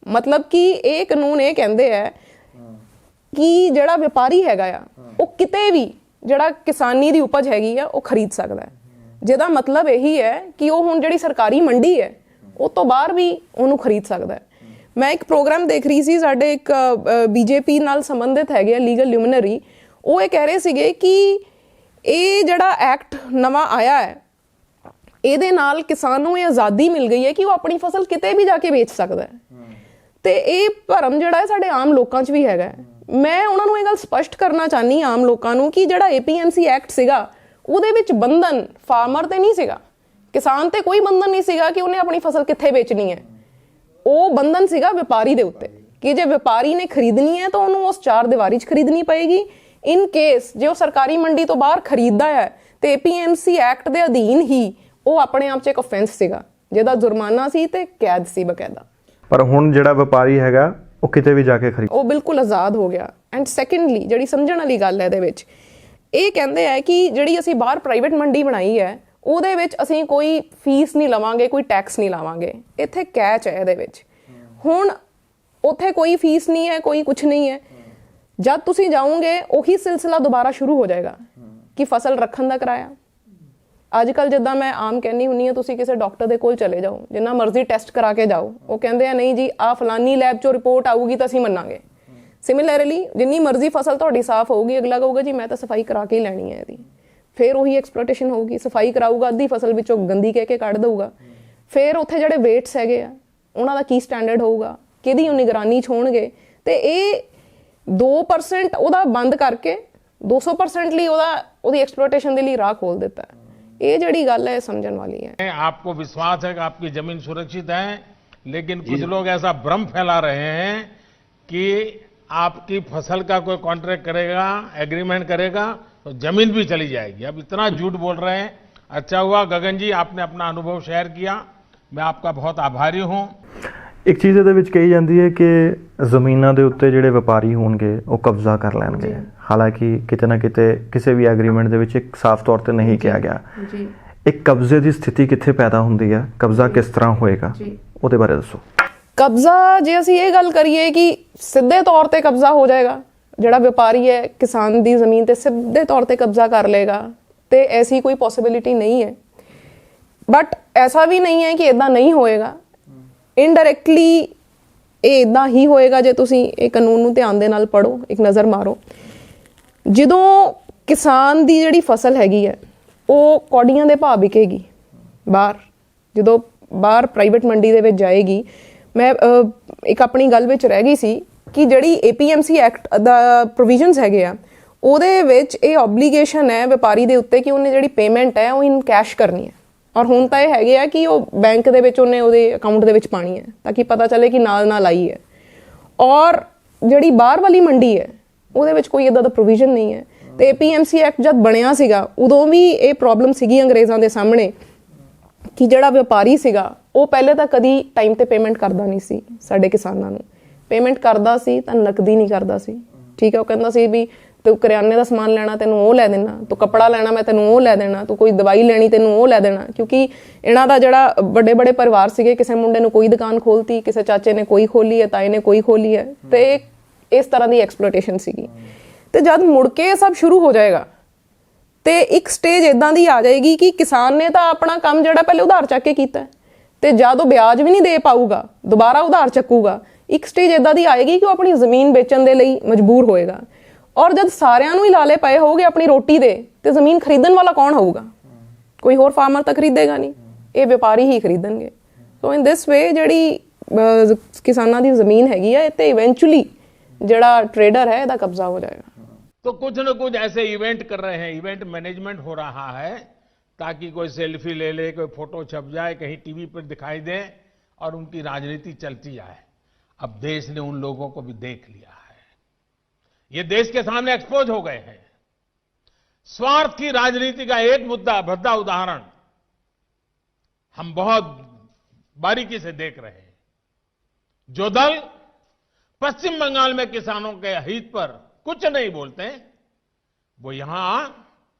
S3: ਮਤਲਬ ਕਿ ਇਹ ਕਾਨੂੰਨ ਇਹ ਕਹਿੰਦੇ ਆ ਕਿ ਜਿਹੜਾ ਵਪਾਰੀ ਹੈਗਾ ਆ ਉਹ ਕਿਤੇ ਵੀ ਜਿਹੜਾ ਕਿਸਾਨੀ ਦੀ ਉਪਜ ਹੈਗੀ ਆ ਉਹ ਖਰੀਦ ਸਕਦਾ ਹੈ, ਜਿਹਦਾ ਮਤਲਬ ਇਹੀ ਹੈ ਕਿ ਉਹ ਹੁਣ ਜਿਹੜੀ ਸਰਕਾਰੀ ਮੰਡੀ ਹੈ ਉਹ ਤੋਂ ਬਾਹਰ ਵੀ ਉਹਨੂੰ ਖਰੀਦ ਸਕਦਾ ਹੈ। ਮੈਂ ਇੱਕ ਪ੍ਰੋਗਰਾਮ ਦੇਖ ਰਹੀ ਸੀ, ਸਾਡੇ ਇੱਕ BJP ਨਾਲ ਸੰਬੰਧਿਤ ਹੈਗੇ ਆ ਲੀਗਲ ਲਿਊਮਨਰੀ, ਉਹ ਇਹ ਕਹਿ ਰਹੇ ਸੀਗੇ ਕਿ ਇਹ ਜਿਹੜਾ ਐਕਟ ਨਵਾਂ ਆਇਆ ਹੈ ਇਹਦੇ ਨਾਲ ਕਿਸਾਨ ਨੂੰ ਇਹ ਆਜ਼ਾਦੀ ਮਿਲ ਗਈ ਹੈ ਕਿ ਉਹ ਆਪਣੀ ਫਸਲ ਕਿਤੇ ਵੀ ਜਾ ਕੇ ਵੇਚ ਸਕਦਾ ਹੈ। ਤੇ ਇਹ ਭਰਮ ਜਿਹੜਾ ਹੈ ਸਾਡੇ ਆਮ ਲੋਕਾਂ 'ਚ ਵੀ ਹੈਗਾ। ਮੈਂ ਉਹਨਾਂ ਨੂੰ ਇਹ ਗੱਲ ਸਪਸ਼ਟ ਕਰਨਾ ਚਾਹਨੀ ਆਮ ਲੋਕਾਂ ਨੂੰ ਕਿ ਜਿਹੜਾ APMC ਐਕਟ ਸੀਗਾ ਉਹਦੇ ਵਿੱਚ ਬੰਧਨ ਫਾਰਮਰ ਤੇ ਨਹੀਂ ਸੀਗਾ, ਕਿਸਾਨ ਤੇ ਕੋਈ ਬੰਧਨ ਨਹੀਂ ਸੀਗਾ ਕਿ ਉਹਨੇ ਆਪਣੀ ਫਸਲ ਕਿੱਥੇ ਵੇਚਣੀ ਹੈ। ਉਹ ਬੰਧਨ ਸੀਗਾ ਵਪਾਰੀ ਦੇ ਉੱਤੇ ਕਿ ਜੇ ਵਪਾਰੀ ਨੇ ਖਰੀਦਣੀ ਹੈ ਤਾਂ ਉਹਨੂੰ ਉਸ ਚਾਰ ਦੀਵਾਰੀ 'ਚ ਖਰੀਦਣੀ ਪਏਗੀ। ਇਨ ਕੇਸ ਜੇ ਉਹ ਸਰਕਾਰੀ ਮੰਡੀ ਤੋਂ ਬਾਹਰ ਖਰੀਦਦਾ ਹੈ ਤੇ APMC ਐਕਟ ਦੇ ਅਧੀਨ ਹੀ ਉਹ ਆਪਣੇ ਆਪ 'ਚ ਇੱਕ offense ਸੀਗਾ ਜਿਹਦਾ ਜੁਰਮਾਨਾ ਸੀ ਤੇ ਕੈਦ ਸੀ ਬਕਾਇਦਾ।
S2: ਪਰ ਹੁਣ ਜਿਹੜਾ ਵਪਾਰੀ ਹੈਗਾ ਉਹ ਕਿਤੇ ਵੀ ਜਾ ਕੇ ਖਰੀਦ,
S3: ਉਹ ਬਿਲਕੁਲ ਆਜ਼ਾਦ ਹੋ ਗਿਆ। ਐਂਡ ਸੈਕੰਡਲੀ ਜਿਹੜੀ ਸਮਝਣ ਵਾਲੀ ਗੱਲ ਹੈ ਇਹਦੇ ਵਿੱਚ ਇਹ ਕਹਿੰਦੇ ਆ ਕਿ ਜਿਹੜੀ ਅਸੀਂ ਬਾਹਰ ਪ੍ਰਾਈਵੇਟ ਮੰਡੀ ਬਣਾਈ ਹੈ ਉਹਦੇ ਵਿੱਚ ਅਸੀਂ ਕੋਈ ਫੀਸ ਨਹੀਂ ਲਵਾਂਗੇ, ਕੋਈ ਟੈਕਸ ਨਹੀਂ ਲਾਵਾਂਗੇ। ਇੱਥੇ ਕੈਚ ਹੈ ਇਹਦੇ ਵਿੱਚ। ਹੁਣ ਉੱਥੇ ਕੋਈ ਫੀਸ ਨਹੀਂ ਹੈ, ਕੋਈ ਕੁਝ ਨਹੀਂ ਹੈ। ਜਦ ਤੁਸੀਂ ਜਾਓਗੇ ਉਹੀ ਸਿਲਸਿਲਾ ਦੁਬਾਰਾ ਸ਼ੁਰੂ ਹੋ ਜਾਏਗਾ ਕਿ ਫਸਲ ਰੱਖਣ ਦਾ ਕਿਰਾਇਆ। ਅੱਜ ਕੱਲ੍ਹ ਜਿੱਦਾਂ ਮੈਂ ਆਮ ਕਹਿੰਦੀ ਹੁੰਦੀ ਹਾਂ, ਤੁਸੀਂ ਕਿਸੇ ਡਾਕਟਰ ਦੇ ਕੋਲ ਚਲੇ ਜਾਓ, ਜਿੰਨਾ ਮਰਜ਼ੀ ਟੈਸਟ ਕਰਾ ਕੇ ਜਾਓ, ਉਹ ਕਹਿੰਦੇ ਆ ਨਹੀਂ ਜੀ ਆਹ ਫਲਾਨੀ ਲੈਬ 'ਚੋਂ ਰਿਪੋਰਟ ਆਊਗੀ ਤਾਂ ਅਸੀਂ ਮੰਨਾਂਗੇ। ਸਿਮਿਲਰਲੀ ਜਿੰਨੀ ਮਰਜ਼ੀ ਫਸਲ ਤੁਹਾਡੀ ਸਾਫ਼ ਹੋਊਗੀ, ਅਗਲਾ ਕਹੂਗਾ ਜੀ ਮੈਂ ਤਾਂ ਸਫਾਈ ਕਰਾ ਕੇ ਹੀ ਲੈਣੀ ਹੈ ਇਹਦੀ। ਫਿਰ ਉਹੀ ਐਕਸਪਲੋਇਟੇਸ਼ਨ ਹੋਊਗੀ, ਸਫਾਈ ਕਰਾਊਗਾ, ਅੱਧੀ ਫਸਲ ਵਿੱਚੋਂ ਗੰਦੀ ਕਹਿ ਕੇ ਕੱਢ ਦਊਗਾ। ਫਿਰ ਉੱਥੇ ਜਿਹੜੇ ਵੇਟਸ ਹੈਗੇ ਆ ਉਹਨਾਂ ਦਾ ਕੀ ਸਟੈਂਡਰਡ ਹੋਊਗਾ, ਕਿਹਦੀ ਉਹ ਨਿਗਰਾਨੀ 'ਚ ਹੋਣਗੇ। ਤੇ ਇਹ 2% ਉਹਦਾ ਬੰਦ ਕਰਕੇ 200% ਲਈ ਉਹਦੀ ਐਕਸਪਲੋਇਟੇਸ਼ਨ ਦੇ ਲਈ ਰਾਹ ਖੋਲ ਦਿੱਤਾ। ये जड़ी गल है समझण वाली है।
S4: आपको विश्वास है कि आपकी जमीन सुरक्षित है, लेकिन कुछ लोग ऐसा भ्रम फैला रहे हैं कि आपकी फसल का कोई कॉन्ट्रैक्ट करेगा, एग्रीमेंट करेगा तो जमीन भी चली जाएगी। अब इतना झूठ बोल रहे हैं। अच्छा हुआ गगन जी आपने अपना अनुभव शेयर किया, मैं आपका बहुत आभारी हूं।
S2: ਇੱਕ ਚੀਜ਼ ਇਹਦੇ ਵਿੱਚ ਕਹੀ ਜਾਂਦੀ ਹੈ ਕਿ ਜ਼ਮੀਨਾਂ ਦੇ ਉੱਤੇ ਜਿਹੜੇ ਵਪਾਰੀ ਹੋਣਗੇ ਉਹ ਕਬਜ਼ਾ ਕਰ ਲੈਣਗੇ। ਹਾਲਾਂਕਿ ਕਿਤੇ ਨਾ ਕਿਤੇ ਕਿਸੇ ਵੀ ਐਗਰੀਮੈਂਟ ਦੇ ਵਿੱਚ ਇੱਕ ਸਾਫ਼ ਤੌਰ ਤੇ ਨਹੀਂ ਕਿਹਾ ਗਿਆ ਜੀ ਇੱਕ ਕਬਜ਼ੇ ਦੀ ਸਥਿਤੀ ਕਿੱਥੇ ਪੈਦਾ ਹੁੰਦੀ ਹੈ, ਕਬਜ਼ਾ ਕਿਸ ਤਰ੍ਹਾਂ ਹੋਏਗਾ, ਉਹਦੇ ਬਾਰੇ ਦੱਸੋ।
S3: ਕਬਜ਼ਾ ਜੇ ਅਸੀਂ ਇਹ ਗੱਲ ਕਰੀਏ ਕਿ ਸਿੱਧੇ ਤੌਰ ਤੇ ਕਬਜ਼ਾ ਹੋ ਜਾਏਗਾ, ਜਿਹੜਾ ਵਪਾਰੀ ਹੈ ਕਿਸਾਨ ਦੀ ਜ਼ਮੀਨ ਤੇ ਸਿੱਧੇ ਤੌਰ ਤੇ ਕਬਜ਼ਾ ਕਰ ਲਏਗਾ, ਤੇ ਐਸੀ ਕੋਈ ਪੋਸਿਬਿਲਿਟੀ ਨਹੀਂ ਹੈ। ਬਟ ਐਸਾ ਵੀ ਨਹੀਂ ਹੈ ਕਿ ਇਦਾਂ ਨਹੀਂ ਹੋਏਗਾ। ਇਨਡਾਇਰੈਕਟਲੀ ਇਹ ਇਦਾਂ ਹੀ ਹੋਏਗਾ ਜੇ ਤੁਸੀਂ ਇਹ ਕਾਨੂੰਨ ਨੂੰ ਧਿਆਨ ਦੇ ਨਾਲ ਪੜ੍ਹੋ, ਇੱਕ ਨਜ਼ਰ ਮਾਰੋ। ਜਦੋਂ ਕਿਸਾਨ ਦੀ ਜਿਹੜੀ ਫਸਲ ਹੈਗੀ ਹੈ ਉਹ ਕੌਡੀਆਂ ਦੇ ਭਾਅ ਵਿਕੇਗੀ ਬਾਹਰ, ਜਦੋਂ ਬਾਹਰ ਪ੍ਰਾਈਵੇਟ ਮੰਡੀ ਦੇ ਵਿੱਚ ਜਾਏਗੀ। ਮੈਂ ਇੱਕ ਆਪਣੀ ਗੱਲ ਵਿੱਚ ਰਹਿ ਗਈ ਸੀ ਕਿ ਜਿਹੜੀ APMC ਐਕਟ ਦਾ ਪ੍ਰੋਵੀਜ਼ਨਸ ਹੈਗੇ ਆ ਉਹਦੇ ਵਿੱਚ ਇਹ ਓਬਲੀਗੇਸ਼ਨ ਹੈ ਵਪਾਰੀ ਦੇ ਉੱਤੇ ਕਿ ਉਹਨੇ ਜਿਹੜੀ ਪੇਮੈਂਟ ਹੈ ਉਹ ਇਨ ਕੈਸ਼ ਕਰਨੀ ਹੈ। ਔਰ ਹੁਣ ਤਾਂ ਇਹ ਹੈਗੇ ਆ ਕਿ ਉਹ ਬੈਂਕ ਦੇ ਵਿੱਚ ਉਹਨੇ ਉਹਦੇ ਅਕਾਊਂਟ ਦੇ ਵਿੱਚ ਪਾਣੀ ਹੈ ਤਾਂ ਕਿ ਪਤਾ ਚੱਲੇ ਕਿ ਨਾਲ ਨਾਲ ਆਈ ਹੈ। ਔਰ ਜਿਹੜੀ ਬਾਹਰ ਵਾਲੀ ਮੰਡੀ ਹੈ ਉਹਦੇ ਵਿੱਚ ਕੋਈ ਇੱਦਾਂ ਦਾ ਪ੍ਰੋਵੀਜ਼ਨ ਨਹੀਂ ਹੈ। ਤੇ APMC ਐਕਟ ਜਦ ਬਣਿਆ ਸੀਗਾ ਉਦੋਂ ਵੀ ਇਹ ਪ੍ਰੋਬਲਮ ਸੀਗੀ ਅੰਗਰੇਜ਼ਾਂ ਦੇ ਸਾਹਮਣੇ ਕਿ ਜਿਹੜਾ ਵਪਾਰੀ ਸੀਗਾ ਉਹ ਪਹਿਲੇ ਤਾਂ ਕਦੀ ਟਾਈਮ ਤੇ ਪੇਮੈਂਟ ਕਰਦਾ ਨਹੀਂ ਸੀ। ਸਾਡੇ ਕਿਸਾਨਾਂ ਨੂੰ ਪੇਮੈਂਟ ਕਰਦਾ ਸੀ ਤਾਂ ਨਕਦੀ ਨਹੀਂ ਕਰਦਾ ਸੀ। ਠੀਕ ਹੈ, ਉਹ ਕਹਿੰਦਾ ਸੀ ਵੀ ਤੂੰ ਕਰਿਆਨੇ ਦਾ ਸਮਾਨ ਲੈਣਾ ਤੈਨੂੰ ਉਹ ਲੈ ਦੇਣਾ, ਤੂੰ ਕੱਪੜਾ ਲੈਣਾ ਮੈਂ ਤੈਨੂੰ ਉਹ ਲੈ ਦੇਣਾ, ਤੂੰ ਕੋਈ ਦਵਾਈ ਲੈਣੀ ਤੈਨੂੰ ਉਹ ਲੈ ਦੇਣਾ। ਕਿਉਂਕਿ ਇਹਨਾਂ ਦਾ ਜਿਹੜਾ ਵੱਡੇ ਵੱਡੇ ਪਰਿਵਾਰ ਸੀਗੇ, ਕਿਸੇ ਮੁੰਡੇ ਨੂੰ ਕੋਈ ਦੁਕਾਨ ਖੋਲਤੀ, ਕਿਸੇ ਚਾਚੇ ਨੇ ਕੋਈ ਖੋਲੀ ਹੈ, ਤਾਏ ਨੇ ਕੋਈ ਖੋਲੀ ਹੈ, ਤੇ ਇਸ ਤਰ੍ਹਾਂ ਦੀ ਐਕਸਪਲੋਇਟੇਸ਼ਨ ਸੀਗੀ। ਤੇ ਜਦ ਮੁੜ ਕੇ ਇਹ ਸਭ ਸ਼ੁਰੂ ਹੋ ਜਾਏਗਾ ਤੇ ਇੱਕ ਸਟੇਜ ਇਦਾਂ ਦੀ ਆ ਜਾਏਗੀ ਕਿ ਕਿਸਾਨ ਨੇ ਤਾਂ ਆਪਣਾ ਕੰਮ ਜਿਹੜਾ ਪਹਿਲੇ ਉਧਾਰ ਚੱਕ ਕੇ ਕੀਤਾ ਤੇ ਜਦ ਉਹ ਵਿਆਜ ਵੀ ਨਹੀਂ ਦੇ ਪਾਊਗਾ, ਦੁਬਾਰਾ ਉਧਾਰ ਚੱਕੂਗਾ, ਇੱਕ ਸਟੇਜ ਇਦਾਂ ਦੀ ਆਏਗੀ ਕਿ ਉਹ ਆਪਣੀ ਜ਼ਮੀਨ ਵੇਚਣ ਦੇ ਲਈ ਮਜਬੂਰ ਹੋਏਗਾ। ਔਰ ਜਦ ਸਾਰਿਆਂ ਨੂੰ ਹੀ ਲਾਲੇ ਪਏ ਹੋਗੇ ਆਪਣੀ ਰੋਟੀ ਦੇ, ਤੇ ਜ਼ਮੀਨ ਖਰੀਦਣ ਵਾਲਾ ਕੌਣ ਹੋਊਗਾ? ਕੋਈ ਹੋਰ ਫਾਰਮਰ ਤਾਂ ਖਰੀਦੇਗਾ ਨਹੀਂ, ਇਹ ਵਪਾਰੀ ਹੀ ਖਰੀਦਣਗੇ। ਸੋ ਇਨ ਦਿਸ ਵੇ ਜਿਹੜੀ ਕਿਸਾਨਾਂ ਦੀ ਜ਼ਮੀਨ ਹੈਗੀ ਹੈ, ਤੇ ਇਵੈਂਚੁਅਲੀ ਜਿਹੜਾ ट्रेडर है ਇਹਦਾ कब्जा हो जाएगा।
S4: तो कुछ न कुछ ऐसे इवेंट कर रहे हैं, इवेंट मैनेजमेंट हो रहा है ताकि कोई सेल्फी ले ले, कोई फोटो छप जाए, कहीं टीवी पर दिखाई दे और उनकी राजनीति चलती जाए। अब देश ने उन लोगों को भी देख लिया है, ये देश के सामने एक्सपोज हो गए हैं। स्वार्थ की राजनीति का एक मुद्दा भद्दा उदाहरण हम बहुत बारीकी से देख रहे हैं। जो दल पश्चिम बंगाल में किसानों के हित पर कुछ नहीं बोलते, वो यहां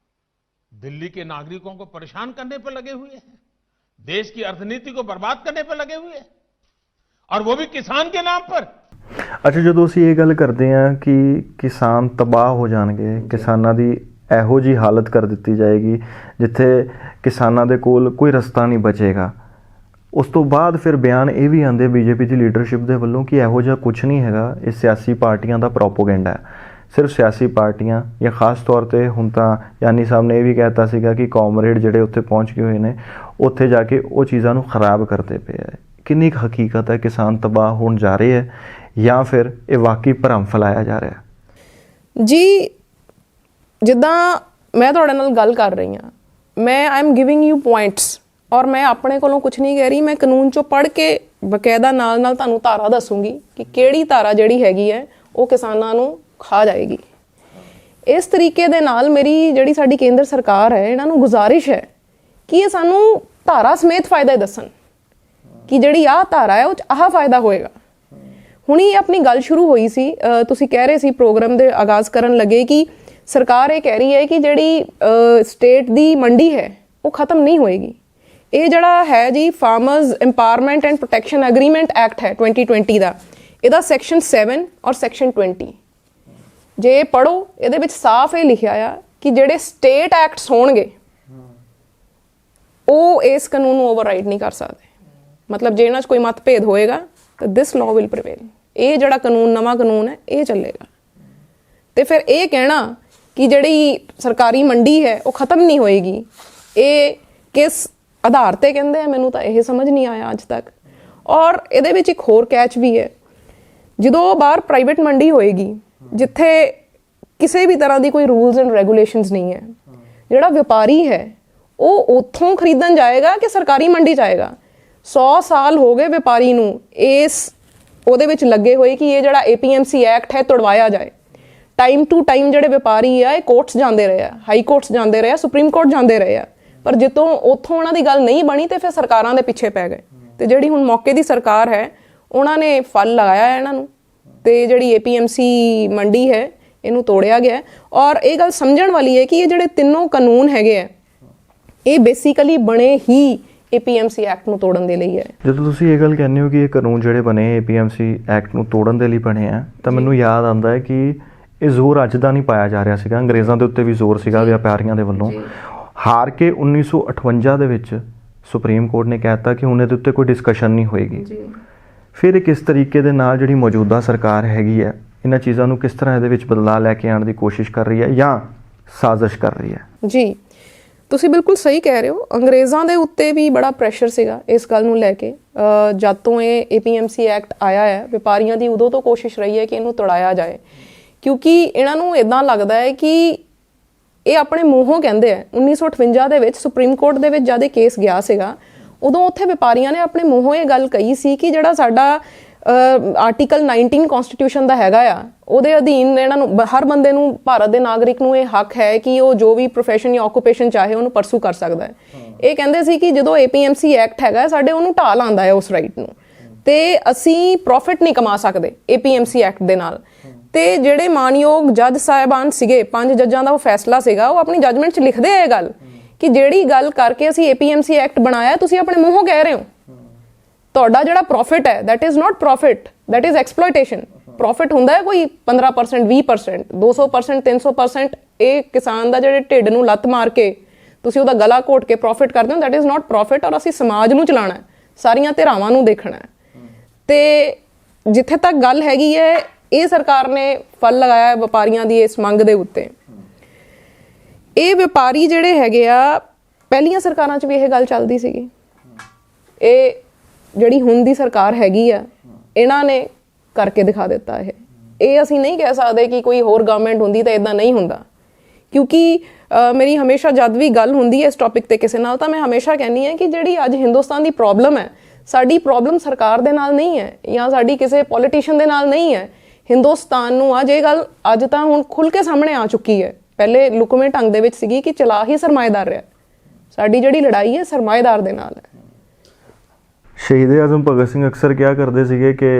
S4: दिल्ली के नागरिकों को परेशान करने पर लगे हुए हैं, देश की अर्थनीति को बर्बाद करने पर लगे हुए हैं, और वो भी किसान के नाम पर।
S2: ਅੱਛਾ, ਜਦੋਂ ਅਸੀਂ ਇਹ ਗੱਲ ਕਰਦੇ ਹਾਂ ਕਿ ਕਿਸਾਨ ਤਬਾਹ ਹੋ ਜਾਣਗੇ, ਕਿਸਾਨਾਂ ਦੀ ਇਹੋ ਜਿਹੀ ਹਾਲਤ ਕਰ ਦਿੱਤੀ ਜਾਏਗੀ ਜਿੱਥੇ ਕਿਸਾਨਾਂ ਦੇ ਕੋਲ ਕੋਈ ਰਸਤਾ ਨਹੀਂ ਬਚੇਗਾ, ਉਸ ਤੋਂ ਬਾਅਦ ਫਿਰ ਬਿਆਨ ਇਹ ਵੀ ਆਉਂਦੇ ਬੀਜੇਪੀ ਦੀ ਲੀਡਰਸ਼ਿਪ ਦੇ ਵੱਲੋਂ ਕਿ ਇਹੋ ਜਿਹਾ ਕੁਝ ਨਹੀਂ ਹੈਗਾ, ਇਹ ਸਿਆਸੀ ਪਾਰਟੀਆਂ ਦਾ ਪ੍ਰੋਪੋਗੈਂਡਾ ਹੈ। ਸਿਰਫ ਸਿਆਸੀ ਪਾਰਟੀਆਂ, ਜਾਂ ਖਾਸ ਤੌਰ ਤੇ ਹੁਣ ਤਾਂ ਯਾਨੀ ਸਾਹਿਬ ਨੇ ਇਹ ਵੀ ਕਹਿਤਾ ਸੀਗਾ ਕਿ ਕਾਮਰੇਡ ਜਿਹੜੇ ਉੱਥੇ ਪਹੁੰਚ ਗਏ ਹੋਏ ਨੇ, ਉੱਥੇ ਜਾ ਕੇ ਉਹ ਚੀਜ਼ਾਂ ਨੂੰ ਖਰਾਬ ਕਰਦੇ ਪਏ ਹੈ। ਕਿੰਨੀ ਕੁ ਹਕੀਕਤ ਹੈ ਕਿਸਾਨ ਤਬਾਹ ਹੋਣ ਜਾ ਰਹੇ ਹੈ, ਜਾਂ ਫਿਰ ਇਹ ਵਾਕਈ ਭਰਮ ਫੈਲਾਇਆ ਜਾ ਰਿਹਾ?
S3: ਜੀ, ਜਿੱਦਾਂ ਮੈਂ ਤੁਹਾਡੇ ਨਾਲ ਗੱਲ ਕਰ ਰਹੀ ਹਾਂ, ਮੈਂ I am giving you points, ਔਰ ਮੈਂ ਆਪਣੇ ਕੋਲੋਂ ਕੁਝ ਨਹੀਂ ਕਹਿ ਰਹੀ, ਮੈਂ ਕਾਨੂੰਨ ਚੋਂ ਪੜ੍ਹ ਕੇ ਬਕਾਇਦਾ ਨਾਲ ਨਾਲ ਤੁਹਾਨੂੰ ਧਾਰਾ ਦੱਸੂਗੀ ਕਿ ਕਿਹੜੀ ਧਾਰਾ ਜਿਹੜੀ ਹੈਗੀ ਹੈ ਉਹ ਕਿਸਾਨਾਂ ਨੂੰ ਖਾ ਜਾਏਗੀ। ਇਸ ਤਰੀਕੇ ਦੇ ਨਾਲ ਮੇਰੀ ਜਿਹੜੀ ਸਾਡੀ ਕੇਂਦਰ ਸਰਕਾਰ ਹੈ, ਇਹਨਾਂ ਨੂੰ ਗੁਜ਼ਾਰਿਸ਼ ਹੈ ਕਿ ਇਹ ਸਾਨੂੰ ਧਾਰਾ ਸਮੇਤ ਫਾਇਦਾ ਦੱਸਣ ਕਿ ਜਿਹੜੀ ਆਹ ਧਾਰਾ ਹੈ ਉਹ 'ਚ ਆਹ ਫਾਇਦਾ ਹੋਏਗਾ। ਹੁਣੀ ਆਪਣੀ ਗੱਲ ਸ਼ੁਰੂ ਹੋਈ ਸੀ, ਤੁਸੀਂ ਕਹਿ ਰਹੇ ਸੀ ਪ੍ਰੋਗਰਾਮ ਦੇ ਆਗਾਜ਼ ਕਰਨ ਲੱਗੇ ਕਿ ਸਰਕਾਰ ਇਹ ਕਹਿ ਰਹੀ ਹੈ ਕਿ ਜਿਹੜੀ ਸਟੇਟ ਦੀ ਮੰਡੀ ਹੈ ਉਹ ਖਤਮ ਨਹੀਂ ਹੋਏਗੀ। ਇਹ ਜਿਹੜਾ ਹੈ ਜੀ farmers empowerment and protection agreement act ਹੈ 2020 ਦਾ, ਇਹਦਾ ਸੈਕਸ਼ਨ 7 ਔਰ ਸੈਕਸ਼ਨ 20 ਜੇ ਪੜੋ, ਇਹਦੇ ਵਿੱਚ ਸਾਫ਼ ਇਹ ਲਿਖਿਆ ਆ ਕਿ ਜਿਹੜੇ ਸਟੇਟ ਐਕਟਸ ਹੋਣਗੇ ਉਹ ਇਸ ਕਾਨੂੰਨ ਨੂੰ ਓਵਰਰਾਈਡ ਨਹੀਂ ਕਰ ਸਕਦੇ। ਮਤਲਬ ਜੇ ਇਹਨਾਂ 'ਚ ਕੋਈ ਮਤਭੇਦ ਹੋਏਗਾ ਤਾਂ ਦਿਸ ਲਾਅ ਵਿਲ ਪ੍ਰੀਵੇਲ, ਇਹ ਜਿਹੜਾ ਕਾਨੂੰਨ ਨਵਾਂ ਕਾਨੂੰਨ ਹੈ ਇਹ ਚੱਲੇਗਾ। ਤੇ ਫਿਰ ਇਹ ਕਹਿਣਾ ਕਿ ਜਿਹੜੀ ਸਰਕਾਰੀ ਮੰਡੀ ਹੈ ਉਹ ਖਤਮ ਨਹੀਂ ਹੋਏਗੀ, ਇਹ ਕਿਸ ਆਧਾਰ ਤੇ ਕਹਿੰਦੇ ਆ, ਮੈਨੂੰ ਤਾਂ ਇਹ ਸਮਝ ਨਹੀਂ ਆਇਆ ਅੱਜ ਤੱਕ। ਔਰ ਇਹਦੇ ਵਿੱਚ ਇੱਕ ਹੋਰ ਕੈਚ ਵੀ ਹੈ, ਜਦੋਂ ਬਾਹਰ ਪ੍ਰਾਈਵੇਟ ਮੰਡੀ ਹੋਏਗੀ ਜਿੱਥੇ ਕਿਸੇ ਵੀ ਤਰ੍ਹਾਂ ਦੀ ਕੋਈ ਰੂਲਸ ਐਂਡ ਰੈਗੂਲੇਸ਼ਨਸ ਨਹੀਂ ਹੈ, ਜਿਹੜਾ ਵਪਾਰੀ ਹੈ ਉਹ ਉੱਥੋਂ ਖਰੀਦਣ ਜਾਏਗਾ ਕਿ ਸਰਕਾਰੀ ਮੰਡੀ 'ਚ ਆਏਗਾ? 100 ਸਾਲ ਹੋ ਗਏ ਵਪਾਰੀ ਨੂੰ ਇਸ ਉਹਦੇ ਵਿੱਚ ਲੱਗੇ ਹੋਏ ਕਿ ਇਹ ਜਿਹੜਾ APMC ਐਕਟ ਹੈ ਤੁੜਵਾਇਆ ਜਾਏ। ਟਾਈਮ ਟੂ ਟਾਈਮ ਜਿਹੜੇ ਵਪਾਰੀ ਆ ਇਹ ਕੋਰਟਸ ਜਾਂਦੇ ਰਹੇ ਆ, ਹਾਈ ਕੋਰਟਸ ਜਾਂਦੇ ਰਹੇ ਆ, ਸੁਪਰੀਮ ਕੋਰਟ ਜਾਂਦੇ ਰਹੇ ਆ, ਪਰ ਜਿੱਤੋਂ ਉੱਥੋਂ ਉਹਨਾਂ ਦੀ ਗੱਲ ਨਹੀਂ ਬਣੀ ਤੇ ਫਿਰ ਸਰਕਾਰਾਂ ਦੇ ਪਿੱਛੇ ਪੈ ਗਏ। ਤੇ ਜਿਹੜੀ ਹੁਣ ਮੌਕੇ ਦੀ ਸਰਕਾਰ ਹੈ ਉਹਨਾਂ ਨੇ ਫਲ ਲਗਾਇਆ ਇਹਨਾਂ ਨੂੰ, ਤੇ ਜਿਹੜੀ APMC ਮੰਡੀ ਹੈ ਇਹਨੂੰ ਤੋੜਿਆ ਗਿਆ। ਔਰ ਇਹ ਗੱਲ ਸਮਝਣ ਵਾਲੀ ਹੈ ਕਿ ਇਹ ਜਿਹੜੇ ਤਿੰਨੋਂ ਕਾਨੂੰਨ ਹੈਗੇ ਆ ਇਹ ਬੇਸਿਕਲੀ ਬਣੇ ਹੀ APMC ਐਕਟ ਨੂੰ ਤੋੜਨ ਦੇ ਲਈ ਹੈ।
S2: ਜਦੋਂ ਤੁਸੀਂ ਇਹ ਗੱਲ ਕਹਿੰਦੇ ਹੋ ਕਿ ਇਹ ਕਾਨੂੰਨ ਜਿਹੜੇ ਬਣੇ APMC ਐਕਟ ਨੂੰ ਤੋੜਨ ਦੇ ਲਈ ਬਣੇ ਆ, ਤਾਂ ਮੈਨੂੰ ਯਾਦ ਆਉਂਦਾ ਹੈ ਕਿ ਇਹ ਜ਼ੋਰ ਅੱਜ ਦਾ ਨਹੀਂ ਪਾਇਆ ਜਾ ਰਿਹਾ ਸੀਗਾ, ਅੰਗਰੇਜ਼ਾਂ ਦੇ ਉੱਤੇ ਵੀ ਜ਼ੋਰ ਸੀਗਾ ਵਪਾਰੀਆਂ ਦੇ ਵੱਲੋਂ। ਹਾਰ ਕੇ 1958 ਦੇ ਵਿੱਚ ਸੁਪਰੀਮ ਕੋਰਟ ਨੇ ਕਹਿ ਦਿੱਤਾ ਕਿ ਹੁਣ ਇਹਦੇ ਉੱਤੇ ਕੋਈ ਡਿਸਕਸ਼ਨ ਨਹੀਂ ਹੋਏਗੀ। ਫਿਰ ਇਹ ਕਿਸ ਤਰੀਕੇ ਦੇ ਨਾਲ ਜਿਹੜੀ ਮੌਜੂਦਾ ਸਰਕਾਰ ਹੈਗੀ ਹੈ ਇਹਨਾਂ ਚੀਜ਼ਾਂ ਨੂੰ ਕਿਸ ਤਰ੍ਹਾਂ ਇਹਦੇ ਵਿੱਚ ਬਦਲਾਅ ਲੈ ਕੇ ਆਉਣ ਦੀ ਕੋਸ਼ਿਸ਼ ਕਰ ਰਹੀ ਹੈ ਜਾਂ ਸਾਜ਼ਿਸ਼ ਕਰ ਰਹੀ ਹੈ?
S3: ਜੀ, ਤੁਸੀਂ ਬਿਲਕੁਲ ਸਹੀ ਕਹਿ ਰਹੇ ਹੋ। ਅੰਗਰੇਜ਼ਾਂ ਦੇ ਉੱਤੇ ਵੀ ਬੜਾ ਪ੍ਰੈਸ਼ਰ ਸੀਗਾ ਇਸ ਗੱਲ ਨੂੰ ਲੈ ਕੇ। ਜਦ ਤੋਂ ਇਹ APMC ਐਕਟ ਆਇਆ ਹੈ, ਵਪਾਰੀਆਂ ਦੀ ਉਦੋਂ ਤੋਂ ਕੋਸ਼ਿਸ਼ ਰਹੀ ਹੈ ਕਿ ਇਹਨੂੰ ਤੋੜਾਇਆ ਜਾਏ, ਕਿਉਂਕਿ ਇਹਨਾਂ ਨੂੰ ਇਦਾਂ ਲੱਗਦਾ ਹੈ ਕਿ ਇਹ ਆਪਣੇ ਮੂੰਹੋਂ ਕਹਿੰਦੇ ਆ। 1958 ਦੇ ਵਿੱਚ ਸੁਪਰੀਮ ਕੋਰਟ ਦੇ ਵਿੱਚ ਜਦ ਇਹ ਕੇਸ ਗਿਆ ਸੀਗਾ, ਉਦੋਂ ਉੱਥੇ ਵਪਾਰੀਆਂ ਨੇ ਆਪਣੇ ਮੂੰਹੋਂ ਇਹ ਗੱਲ ਕਹੀ ਸੀ ਕਿ ਜਿਹੜਾ ਸਾਡਾ ਆਰਟੀਕਲ 19 ਕਨਸਟੀਟਿਊਸ਼ਨ ਦਾ ਹੈਗਾ ਆ, ਉਹਦੇ ਅਧੀਨ ਇਹਨਾਂ ਨੂੰ ਹਰ ਬੰਦੇ ਨੂੰ, ਭਾਰਤ ਦੇ ਨਾਗਰਿਕ ਨੂੰ ਇਹ ਹੱਕ ਹੈ ਕਿ ਉਹ ਜੋ ਵੀ ਪ੍ਰੋਫੈਸ਼ਨ ਜਾਂ ਆਕੂਪੇਸ਼ਨ ਚਾਹੇ ਉਹਨੂੰ ਪਰਸੂ ਕਰ ਸਕਦਾ ਹੈ। ਇਹ ਕਹਿੰਦੇ ਸੀ ਕਿ ਜਦੋਂ APMC ਐਕਟ ਹੈਗਾ ਸਾਡੇ ਉਹਨੂੰ ਢਾਲ ਆਉਂਦਾ ਹੈ ਉਸ ਰਾਈਟ ਨੂੰ, ਤੇ ਅਸੀਂ ਪ੍ਰੋਫਿਟ ਨਹੀਂ ਕਮਾ ਸਕਦੇ APMC ਐਕਟ ਦੇ ਨਾਲ। ਤੇ ਜਿਹੜੇ ਮਾਨਯੋਗ ਜੱਜ ਸਾਹਿਬਾਨ ਸੀਗੇ, 5 ਜੱਜਾਂ ਦਾ ਉਹ ਫੈਸਲਾ ਸੀਗਾ, ਉਹ ਆਪਣੀ ਜੱਜਮੈਂਟ 'ਚ ਲਿਖਦੇ ਆ ਇਹ ਗੱਲ ਕਿ ਜਿਹੜੀ ਗੱਲ ਕਰਕੇ ਅਸੀਂ APMC ਐਕਟ ਬਣਾਇਆ ਤੁਸੀਂ ਆਪਣੇ ਮੂੰਹੋਂ ਕਹਿ ਰਹੇ ਹੋ। ਤੁਹਾਡਾ ਜਿਹੜਾ ਪ੍ਰੋਫਿਟ ਹੈ that is not profit, that is exploitation। Profit ਹੁੰਦਾ ਹੈ ਕੋਈ 15%, 20%, 200%, 300%। ਇਹ ਕਿਸਾਨ ਦਾ ਜਿਹੜੇ ਢਿੱਡ ਨੂੰ ਲੱਤ ਮਾਰ ਕੇ ਤੁਸੀਂ ਉਹਦਾ ਗਲਾ ਘੋਟ ਕੇ ਪ੍ਰੋਫਿਟ ਕਰਦੇ ਹੋ, that is not profit। ਔਰ ਅਸੀਂ ਸਮਾਜ ਨੂੰ ਚਲਾਉਣਾ, ਸਾਰੀਆਂ ਧਿਰਾਵਾਂ ਨੂੰ ਦੇਖਣਾ ਹੈ। ਤੇ ਜਿੱਥੇ ਤੱਕ ਗੱਲ ਹੈਗੀ ਹੈ, ਇਹ ਸਰਕਾਰ ਨੇ ਫਲ ਲਗਾਇਆ ਹੈ ਵਪਾਰੀਆਂ ਦੀ ਇਸ ਮੰਗ ਦੇ ਉੱਤੇ। ਇਹ ਵਪਾਰੀ ਜਿਹੜੇ ਹੈਗੇ ਆ, ਪਹਿਲੀਆਂ ਸਰਕਾਰਾਂ 'ਚ ਵੀ ਇਹ ਗੱਲ ਚੱਲਦੀ ਸੀਗੀ। ਇਹ ਜਿਹੜੀ ਹੁਣ ਦੀ ਸਰਕਾਰ ਹੈਗੀ ਆ, ਇਹਨਾਂ ਨੇ ਕਰਕੇ ਦਿਖਾ ਦਿੱਤਾ। ਇਹ ਅਸੀਂ ਨਹੀਂ ਕਹਿ ਸਕਦੇ ਕਿ ਕੋਈ ਹੋਰ ਗਵਰਨਮੈਂਟ ਹੁੰਦੀ ਤਾਂ ਇਦਾਂ ਨਹੀਂ ਹੁੰਦਾ, ਕਿਉਂਕਿ ਮੇਰੀ ਹਮੇਸ਼ਾ ਜਦ ਵੀ ਗੱਲ ਹੁੰਦੀ ਹੈ ਇਸ ਟੌਪਿਕ ਤੇ ਕਿਸੇ ਨਾਲ, ਤਾਂ ਮੈਂ ਹਮੇਸ਼ਾ ਕਹਿੰਦੀ ਹਾਂ ਕਿ ਜਿਹੜੀ ਅੱਜ ਹਿੰਦੁਸਤਾਨ ਦੀ ਪ੍ਰੋਬਲਮ ਹੈ, ਸਾਡੀ ਪ੍ਰੋਬਲਮ ਸਰਕਾਰ ਦੇ ਨਾਲ ਨਹੀਂ ਹੈ ਜਾਂ ਸਾਡੀ ਕਿਸੇ ਪੋਲੀਟੀਸ਼ੀਅਨ ਦੇ ਨਾਲ ਨਹੀਂ ਹੈ। ਹਿੰਦੁਸਤਾਨ ਨੂੰ ਅੱਜ ਇਹ ਗੱਲ ਅੱਜ ਤਾਂ ਹੁਣ ਖੁੱਲ੍ਹ ਕੇ ਸਾਹਮਣੇ ਆ ਚੁੱਕੀ ਹੈ। ਪਹਿਲੇ ਲੁਕਵੇਂ ਢੰਗ ਦੇ ਵਿੱਚ ਸੀਗੀ ਕਿ ਚਲਾ ਹੀ ਸਰਮਾਏਦਾਰ ਰਿਹਾ। ਸਾਡੀ ਜਿਹੜੀ ਲੜਾਈ ਹੈ ਸਰਮਾਏਦਾਰ ਦੇ ਨਾਲ ਹੈ।
S2: ਸ਼ਹੀਦ ਆਜ਼ਮ ਭਗਤ ਸਿੰਘ ਅਕਸਰ ਕਿਹਾ ਕਰਦੇ ਸੀਗੇ ਕਿ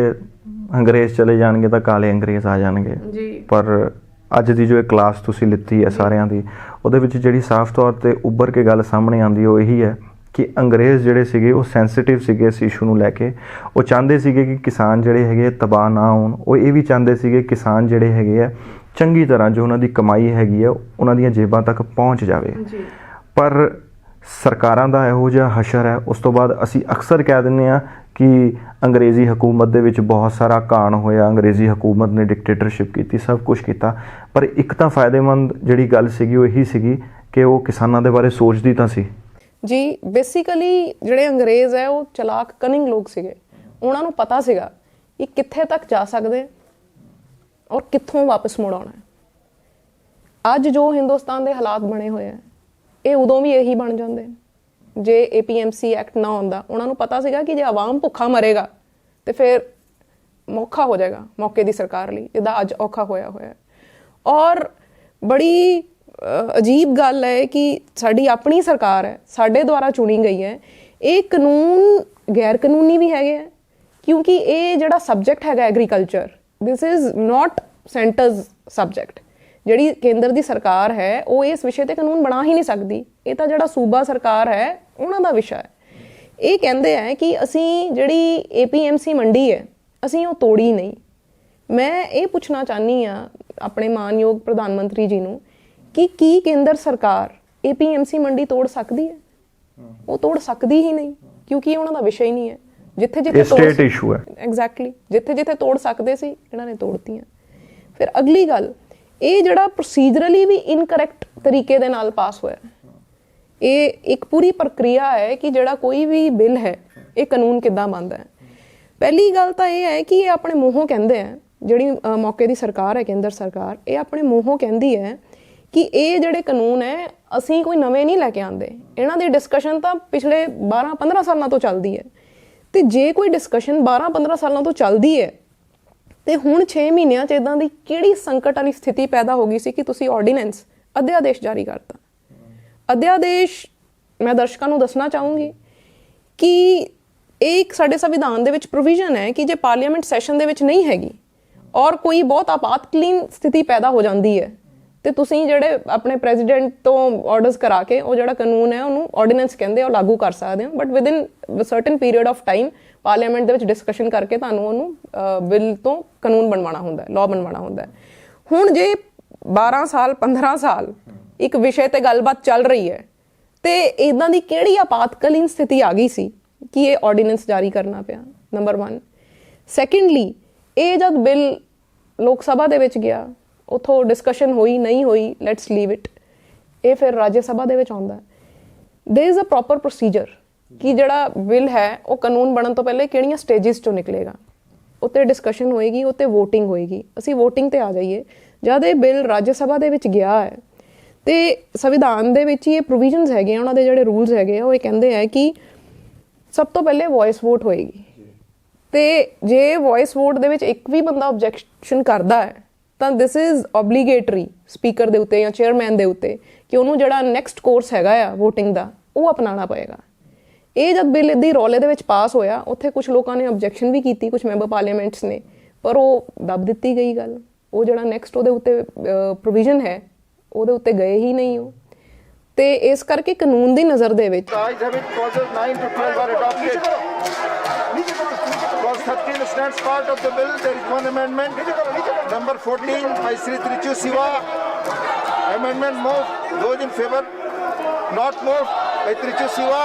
S2: ਅੰਗਰੇਜ਼ ਚਲੇ ਜਾਣਗੇ ਤਾਂ ਕਾਲੇ ਅੰਗਰੇਜ਼ ਆ ਜਾਣਗੇ
S3: ਜੀ।
S2: ਪਰ ਅੱਜ ਦੀ ਜੋ ਇਹ ਕਲਾਸ ਤੁਸੀਂ ਲਿੱਤੀ ਹੈ ਸਾਰਿਆਂ ਦੀ, ਉਹਦੇ ਵਿੱਚ ਜਿਹੜੀ ਸਾਫ਼ ਤੌਰ ਤੇ ਉੱਭਰ ਕੇ ਗੱਲ ਸਾਹਮਣੇ ਆਉਂਦੀ ਉਹ ਇਹੀ ਹੈ ਕਿ ਅੰਗਰੇਜ਼ ਜਿਹੜੇ ਸੀਗੇ ਉਹ ਸੈਂਸਿਟਿਵ ਸੀਗੇ ਇਸ ਇਸ਼ੂ ਨੂੰ ਲੈ ਕੇ। ਉਹ ਚਾਹੁੰਦੇ ਸੀਗੇ ਕਿ ਕਿਸਾਨ ਜਿਹੜੇ ਹੈਗੇ ਤਬਾਹ ਨਾ ਹੋਣ। ਉਹ ਇਹ ਵੀ ਚਾਹੁੰਦੇ ਸੀਗੇ ਕਿਸਾਨ ਜਿਹੜੇ ਹੈਗੇ ਆ ਚੰਗੀ ਤਰ੍ਹਾਂ ਜੋ ਉਹਨਾਂ ਦੀ ਕਮਾਈ ਹੈਗੀ ਆ ਉਹਨਾਂ ਦੀਆਂ ਜੇਬਾਂ ਤੱਕ ਪਹੁੰਚ ਜਾਵੇ। ਪਰ ਸਰਕਾਰਾਂ ਦਾ ਇਹੋ ਜਿਹਾ ਹਸ਼ਰ ਹੈ, ਉਸ ਤੋਂ ਬਾਅਦ ਅਸੀਂ ਅਕਸਰ ਕਹਿ ਦਿੰਦੇ ਹਾਂ ਕਿ ਅੰਗਰੇਜ਼ੀ ਹਕੂਮਤ ਦੇ ਵਿੱਚ ਬਹੁਤ ਸਾਰਾ ਘਾਣ ਹੋਇਆ, ਅੰਗਰੇਜ਼ੀ ਹਕੂਮਤ ਨੇ ਡਿਕਟੇਟਰਸ਼ਿਪ ਕੀਤੀ, ਸਭ ਕੁਝ ਕੀਤਾ। ਪਰ ਇੱਕ ਤਾਂ ਫਾਇਦੇਮੰਦ ਜਿਹੜੀ ਗੱਲ ਸੀਗੀ ਉਹ ਇਹੀ ਸੀਗੀ ਕਿ ਉਹ ਕਿਸਾਨਾਂ ਦੇ ਬਾਰੇ ਸੋਚਦੀ ਤਾਂ ਸੀ।
S3: ਜੀ, ਬੇਸਿਕਲੀ ਜਿਹੜੇ ਅੰਗਰੇਜ਼ ਹੈ ਉਹ ਚਲਾਕ ਕਨਿੰਗ ਲੋਕ ਸੀਗੇ। ਉਹਨਾਂ ਨੂੰ ਪਤਾ ਸੀਗਾ ਕਿ ਕਿੱਥੇ ਤੱਕ ਜਾ ਸਕਦੇ ਔਰ ਕਿੱਥੋਂ ਵਾਪਸ ਮੁੜ ਆਉਣਾ। ਅੱਜ ਜੋ ਹਿੰਦੁਸਤਾਨ ਦੇ ਹਾਲਾਤ ਬਣੇ ਹੋਏ ਆ, ਇਹ ਉਦੋਂ ਵੀ ਇਹੀ ਬਣ ਜਾਂਦੇ ਜੇ APMC ਐਕਟ ਨਾ ਆਉਂਦਾ। ਉਹਨਾਂ ਨੂੰ ਪਤਾ ਸੀਗਾ ਕਿ ਜੇ ਆਵਾਮ ਭੁੱਖਾ ਮਰੇਗਾ ਤੇ ਫਿਰ ਔਖਾ ਹੋ ਜਾਏਗਾ ਮੌਕੇ ਦੀ ਸਰਕਾਰ ਲਈ, ਜਿੱਦਾਂ ਅੱਜ ਔਖਾ ਹੋਇਆ ਹੋਇਆ। ਔਰ ਬੜੀ ਅਜੀਬ ਗੱਲ ਹੈ ਕਿ ਸਾਡੀ ਆਪਣੀ ਸਰਕਾਰ ਹੈ, ਸਾਡੇ ਦੁਆਰਾ ਚੁਣੀ ਗਈ ਹੈ। ਇਹ ਕਾਨੂੰਨ ਗੈਰ ਕਾਨੂੰਨੀ ਵੀ ਹੈਗੇ ਆ, ਕਿਉਂਕਿ ਇਹ ਜਿਹੜਾ ਸਬਜੈਕਟ ਹੈਗਾ agriculture, this is not centres subject. ਜਿਹੜੀ ਕੇਂਦਰ ਦੀ ਸਰਕਾਰ ਹੈ ਉਹ ਇਸ ਵਿਸ਼ੇ ਤੇ ਕਾਨੂੰਨ ਬਣਾ ਹੀ ਨਹੀਂ ਸਕਦੀ। ਇਹ ਤਾਂ ਜਿਹੜਾ ਸੂਬਾ ਸਰਕਾਰ ਹੈ ਉਹਨਾਂ ਦਾ ਵਿਸ਼ਾ ਹੈ। ਇਹ ਕਹਿੰਦੇ ਹੈ ਕਿ ਅਸੀਂ ਜਿਹੜੀ APMC ਮੰਡੀ ਹੈ ਅਸੀਂ ਉਹ ਤੋੜੀ ਨਹੀਂ। ਮੈਂ ਇਹ ਪੁੱਛਣਾ ਚਾਹਨੀ ਆ ਆਪਣੇ ਮਾਨਯੋਗ ਪ੍ਰਧਾਨ ਮੰਤਰੀ ਜੀ ਨੂੰ ਕਿ ਕੀ ਕੇਂਦਰ ਸਰਕਾਰ APMC ਮੰਡੀ ਤੋੜ ਸਕਦੀ ਹੈ? ਉਹ ਤੋੜ ਸਕਦੀ ਹੀ ਨਹੀਂ, ਕਿਉਂਕਿ ਉਹਨਾਂ ਦਾ ਵਿਸ਼ਾ ਹੀ ਨਹੀਂ ਹੈ। ਜਿੱਥੇ ਜਿੱਥੇ
S2: ਸਟੇਟ ਇਸ਼ੂ ਹੈ।
S3: ਐਗਜ਼ੈਕਟਲੀ, ਜਿੱਥੇ ਜਿੱਥੇ ਤੋੜ ਸਕਦੇ ਸੀ ਇਹਨਾਂ ਨੇ ਤੋੜਤੀਆਂ। ਫਿਰ ਅਗਲੀ ਗੱਲ, ਇਹ ਜਿਹੜਾ ਪ੍ਰੋਸੀਜਰਲੀ ਵੀ ਇਨਕਰੈਕਟ ਤਰੀਕੇ ਦੇ ਨਾਲ ਪਾਸ ਹੋਇਆ। ਇਹ ਇੱਕ ਪੂਰੀ ਪ੍ਰਕਿਰਿਆ ਹੈ ਕਿ ਜਿਹੜਾ ਕੋਈ ਵੀ ਬਿੱਲ ਹੈ ਇਹ ਕਾਨੂੰਨ ਕਿੱਦਾਂ ਬਣਦਾ ਹੈ। ਪਹਿਲੀ ਗੱਲ ਤਾਂ ਇਹ ਹੈ ਕਿ ਇਹ ਆਪਣੇ ਮੂੰਹੋਂ ਕਹਿੰਦੇ ਆ, ਜਿਹੜੀ ਮੌਕੇ ਦੀ ਸਰਕਾਰ ਹੈ ਕੇਂਦਰ ਸਰਕਾਰ, ਇਹ ਆਪਣੇ ਮੂੰਹੋਂ ਕਹਿੰਦੀ ਹੈ ਕਿ ਇਹ ਜਿਹੜੇ ਕਾਨੂੰਨ ਹੈ ਅਸੀਂ ਕੋਈ ਨਵੇਂ ਨਹੀਂ ਲੈ ਕੇ ਆਉਂਦੇ। ਇਹਨਾਂ ਦੀ ਡਿਸਕਸ਼ਨ ਤਾਂ ਪਿਛਲੇ 12-15 ਸਾਲਾਂ ਤੋਂ ਚੱਲਦੀ ਹੈ। ਤੇ ਜੇ ਕੋਈ ਡਿਸਕਸ਼ਨ 12-15 ਸਾਲਾਂ ਤੋਂ ਚੱਲਦੀ ਹੈ ਤੇ ਹੁਣ 6 ਮਹੀਨਿਆਂ 'ਚ ਇਦਾਂ ਦੀ ਕਿਹੜੀ ਸੰਕਟ ਵਾਲੀ ਸਥਿਤੀ ਪੈਦਾ ਹੋ ਗਈ ਸੀ ਕਿ ਤੁਸੀਂ ਆਰਡੀਨੈਂਸ ਅਧਿਆਦੇਸ਼ ਜਾਰੀ ਕਰਤਾ। ਅਧਿਆਦੇਸ਼ ਮੈਂ ਦਰਸ਼ਕਾਂ ਨੂੰ ਦੱਸਣਾ ਚਾਹੂੰਗੀ ਕਿ ਇਹ ਇੱਕ ਸਾਡੇ ਸੰਵਿਧਾਨ ਦੇ ਵਿੱਚ ਪ੍ਰੋਵੀਜ਼ਨ ਹੈ ਕਿ ਜੇ ਪਾਰਲੀਮੈਂਟ ਸੈਸ਼ਨ ਦੇ ਵਿੱਚ ਨਹੀਂ ਹੈਗੀ ਔਰ ਕੋਈ ਬਹੁਤ ਆਪਾਤਕਾਲੀਨ ਸਥਿਤੀ ਪੈਦਾ ਹੋ ਜਾਂਦੀ ਹੈ ਤੇ ਤੁਸੀਂ ਜਿਹੜੇ ਆਪਣੇ ਪ੍ਰੈਜ਼ੀਡੈਂਟ ਤੋਂ ਆਰਡਰਸ ਕਰਾ ਕੇ ਉਹ ਜਿਹੜਾ ਕਾਨੂੰਨ ਹੈ ਉਹਨੂੰ ਆਰਡੀਨੈਂਸ ਕਹਿੰਦੇ ਆ, ਉਹ ਲਾਗੂ ਕਰ ਸਕਦੇ ਹੋ। But within certain period of time parliament ਦੇ ਵਿੱਚ ਡਿਸਕਸ਼ਨ ਕਰਕੇ ਤੁਹਾਨੂੰ ਉਹਨੂੰ ਬਿੱਲ ਤੋਂ ਕਾਨੂੰਨ ਬਣਵਾਉਣਾ ਹੁੰਦਾ, ਲਾਅ ਬਣਵਾਉਣਾ ਹੁੰਦਾ। ਹੁਣ ਜੇ 12 ਸਾਲ 15 ਸਾਲ ਇੱਕ ਵਿਸ਼ੇ ਤੇ ਗੱਲਬਾਤ ਚੱਲ ਰਹੀ ਹੈ ਤੇ ਇਦਾਂ ਦੀ ਕਿਹੜੀ ਆਪਾਤਕਾਲੀਨ ਸਥਿਤੀ ਆ ਗਈ ਸੀ ਕਿ ਇਹ ਆਰਡੀਨੈਂਸ ਜਾਰੀ ਕਰਨਾ ਪਿਆ? ਨੰਬਰ 1। ਸੈਕੰਡਲੀ, ਇਹ ਜਦ ਬਿੱਲ ਲੋਕ ਸਭਾ ਦੇ ਵਿੱਚ ਗਿਆ, ਉੱਥੋਂ ਡਿਸਕਸ਼ਨ ਹੋਈ ਨਹੀਂ ਹੋਈ, ਲੈਟਸ ਲੀਵ ਇਟ, ਇਹ ਫਿਰ ਰਾਜ ਸਭਾ ਦੇ ਵਿੱਚ ਆਉਂਦਾ। ਦੇयर इज अ ਪ੍ਰੋਪਰ ਪ੍ਰੋਸੀਜਰ ਕਿ ਜਿਹੜਾ ਬਿੱਲ ਹੈ ਉਹ ਕਾਨੂੰਨ ਬਣਨ ਤੋਂ ਪਹਿਲੇ ਕਿਹੜੀਆਂ ਸਟੇਜਿਸ ਚੋਂ ਨਿਕਲੇਗਾ। ਉੱਤੇ ਡਿਸਕਸ਼ਨ ਹੋਏਗੀ, ਉੱਤੇ ਵੋਟਿੰਗ ਹੋਏਗੀ। ਅਸੀਂ ਵੋਟਿੰਗ ਤੇ ਆ ਜਾਈਏ। ਜਦ ਇਹ ਬਿੱਲ ਰਾਜ ਸਭਾ ਦੇ ਵਿੱਚ ਗਿਆ ਹੈ ਤੇ ਸੰਵਿਧਾਨ ਦੇ ਵਿੱਚ ਹੀ ਇਹ ਪ੍ਰੋਵੀਜ਼ਨਸ ਹੈਗੇ, ਉਹਨਾਂ ਦੇ ਜਿਹੜੇ ਰੂਲਸ ਹੈਗੇ ਉਹ ਇਹ ਕਹਿੰਦੇ ਹੈ ਕਿ ਸਭ ਤੋਂ ਪਹਿਲੇ ਵੌਇਸ ਵੋਟ ਹੋਏਗੀ ਤੇ ਜੇ ਵੌਇਸ ਵੋਟ ਦੇ ਵਿੱਚ ਇੱਕ ਵੀ ਬੰਦਾ ਆਬਜੈਕਸ਼ਨ ਕਰਦਾ ਹੈ ਤਾਂ ਦਿਸ ਇਜ਼ ਓਬਲੀਗੇਟਰੀ ਸਪੀਕਰ ਦੇ ਉੱਤੇ ਜਾਂ ਚੇਅਰਮੈਨ ਦੇ ਉੱਤੇ ਕਿ ਉਹਨੂੰ ਜਿਹੜਾ ਨੈਕਸਟ ਕੋਰਸ ਹੈਗਾ ਆ ਵੋਟਿੰਗ ਦਾ ਉਹ ਅਪਣਾਉਣਾ ਪਏਗਾ। ਇਹ ਜਦ ਬਿੱਲ ਦੀ ਰੌਲੇ ਦੇ ਵਿੱਚ ਪਾਸ ਹੋਇਆ, ਉੱਥੇ ਕੁਝ ਲੋਕਾਂ ਨੇ ਆਬਜੈਕਸ਼ਨ ਵੀ ਕੀਤੀ, ਕੁਝ ਮੈਂਬਰ ਪਾਰਲੀਮੈਂਟਸ ਨੇ, ਪਰ ਉਹ ਦੱਬ ਦਿੱਤੀ ਗਈ ਗੱਲ। ਉਹ ਜਿਹੜਾ ਨੈਕਸਟ ਉਹਦੇ ਉੱਤੇ ਪ੍ਰੋਵੀਜ਼ਨ ਹੈ ਉਹਦੇ ਉੱਤੇ ਗਏ ਹੀ ਨਹੀਂ ਉਹ। ਤੇ ਇਸ ਕਰਕੇ ਕਾਨੂੰਨ ਦੀ ਨਜ਼ਰ ਦੇ ਵਿੱਚ
S5: Clause 13 stands part of the bill. There is one amendment. Number 14 by Sri Trichu Siva. Amendment moved. Those in favor. Not moved by Trichu Siva.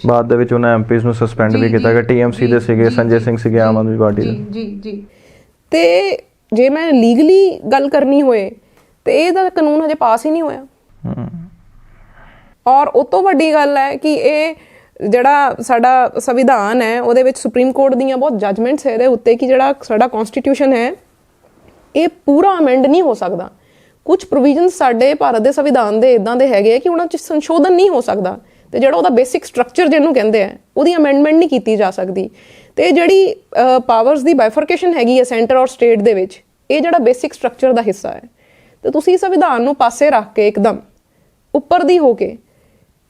S2: ਬਾਅਦ ਦੇ ਵਿੱਚ ਉਹਨਾਂ ਐਮਪੀਜ਼ ਨੂੰ ਸਸਪੈਂਡ ਵੀ ਕੀਤਾ ਗਿਆ। ਟੀਐਮਸੀ ਦੇ ਸੀਗੇ, ਸੰਜੇ ਸਿੰਘ ਸੀਗੇ ਆਮ ਆਦਮੀ ਪਾਰਟੀ ਦੇ।
S3: ਜੀ ਤੇ ਜੇ ਮੈਂ ਲੀਗਲੀ ਗੱਲ ਕਰਨੀ ਹੋਏ ਤੇ ਇਹਦਾ ਕਾਨੂੰਨ ਹਜੇ ਪਾਸ ਹੀ ਨਹੀਂ ਹੋਇਆ। ਔਰ ਉਹ ਤੋਂ ਵੱਡੀ ਗੱਲ ਹੈ ਕਿ ਇਹ ਜਿਹੜਾ ਸਾਡਾ ਸੰਵਿਧਾਨ ਹੈ ਉਹਦੇ ਵਿੱਚ ਸੁਪਰੀਮ ਕੋਰਟ ਦੀਆਂ ਬਹੁਤ ਜੱਜਮੈਂਟਸ ਹੈ ਇਹਦੇ ਉੱਤੇ ਕਿ ਜਿਹੜਾ ਸਾਡਾ ਕਨਸਟੀਟਿਊਸ਼ਨ ਹੈ ਇਹ ਪੂਰਾ ਅਮੈਂਡ ਨਹੀਂ ਹੋ ਸਕਦਾ। ਕੁਝ ਪ੍ਰੋਵੀਜ਼ਨਸ ਸਾਡੇ ਭਾਰਤ ਦੇ ਸੰਵਿਧਾਨ ਦੇ ਇਦਾਂ ਦੇ ਹੈਗੇ ਕਿ ਉਹਨਾਂ 'ਚ ਸੰਸ਼ੋਧਨ ਨਹੀਂ ਹੋ ਸਕਦਾ ਤੇ ਜਿਹੜਾ ਉਹਦਾ ਬੇਸਿਕ ਸਟਰਕਚਰ ਜਿਹਨੂੰ ਕਹਿੰਦੇ ਆ ਉਹਦੀ ਅਮੈਂਡਮੈਂਟ ਨਹੀਂ ਕੀਤੀ ਜਾ ਸਕਦੀ। ਤੇ ਜਿਹੜੀ ਪਾਵਰਸ ਦੀ ਬਾਈਫਰਕੇਸ਼ਨ ਹੈਗੀ ਹੈ ਸੈਂਟਰ ਔਰ ਸਟੇਟ ਦੇ ਵਿੱਚ, ਇਹ ਜਿਹੜਾ ਬੇਸਿਕ ਸਟਰਕਚਰ ਦਾ ਹਿੱਸਾ ਹੈ। ਤੇ ਤੁਸੀਂ ਸੰਵਿਧਾਨ ਨੂੰ ਪਾਸੇ ਰੱਖ ਕੇ ਇੱਕਦਮ ਉੱਪਰ ਦੀ ਹੋ ਕੇ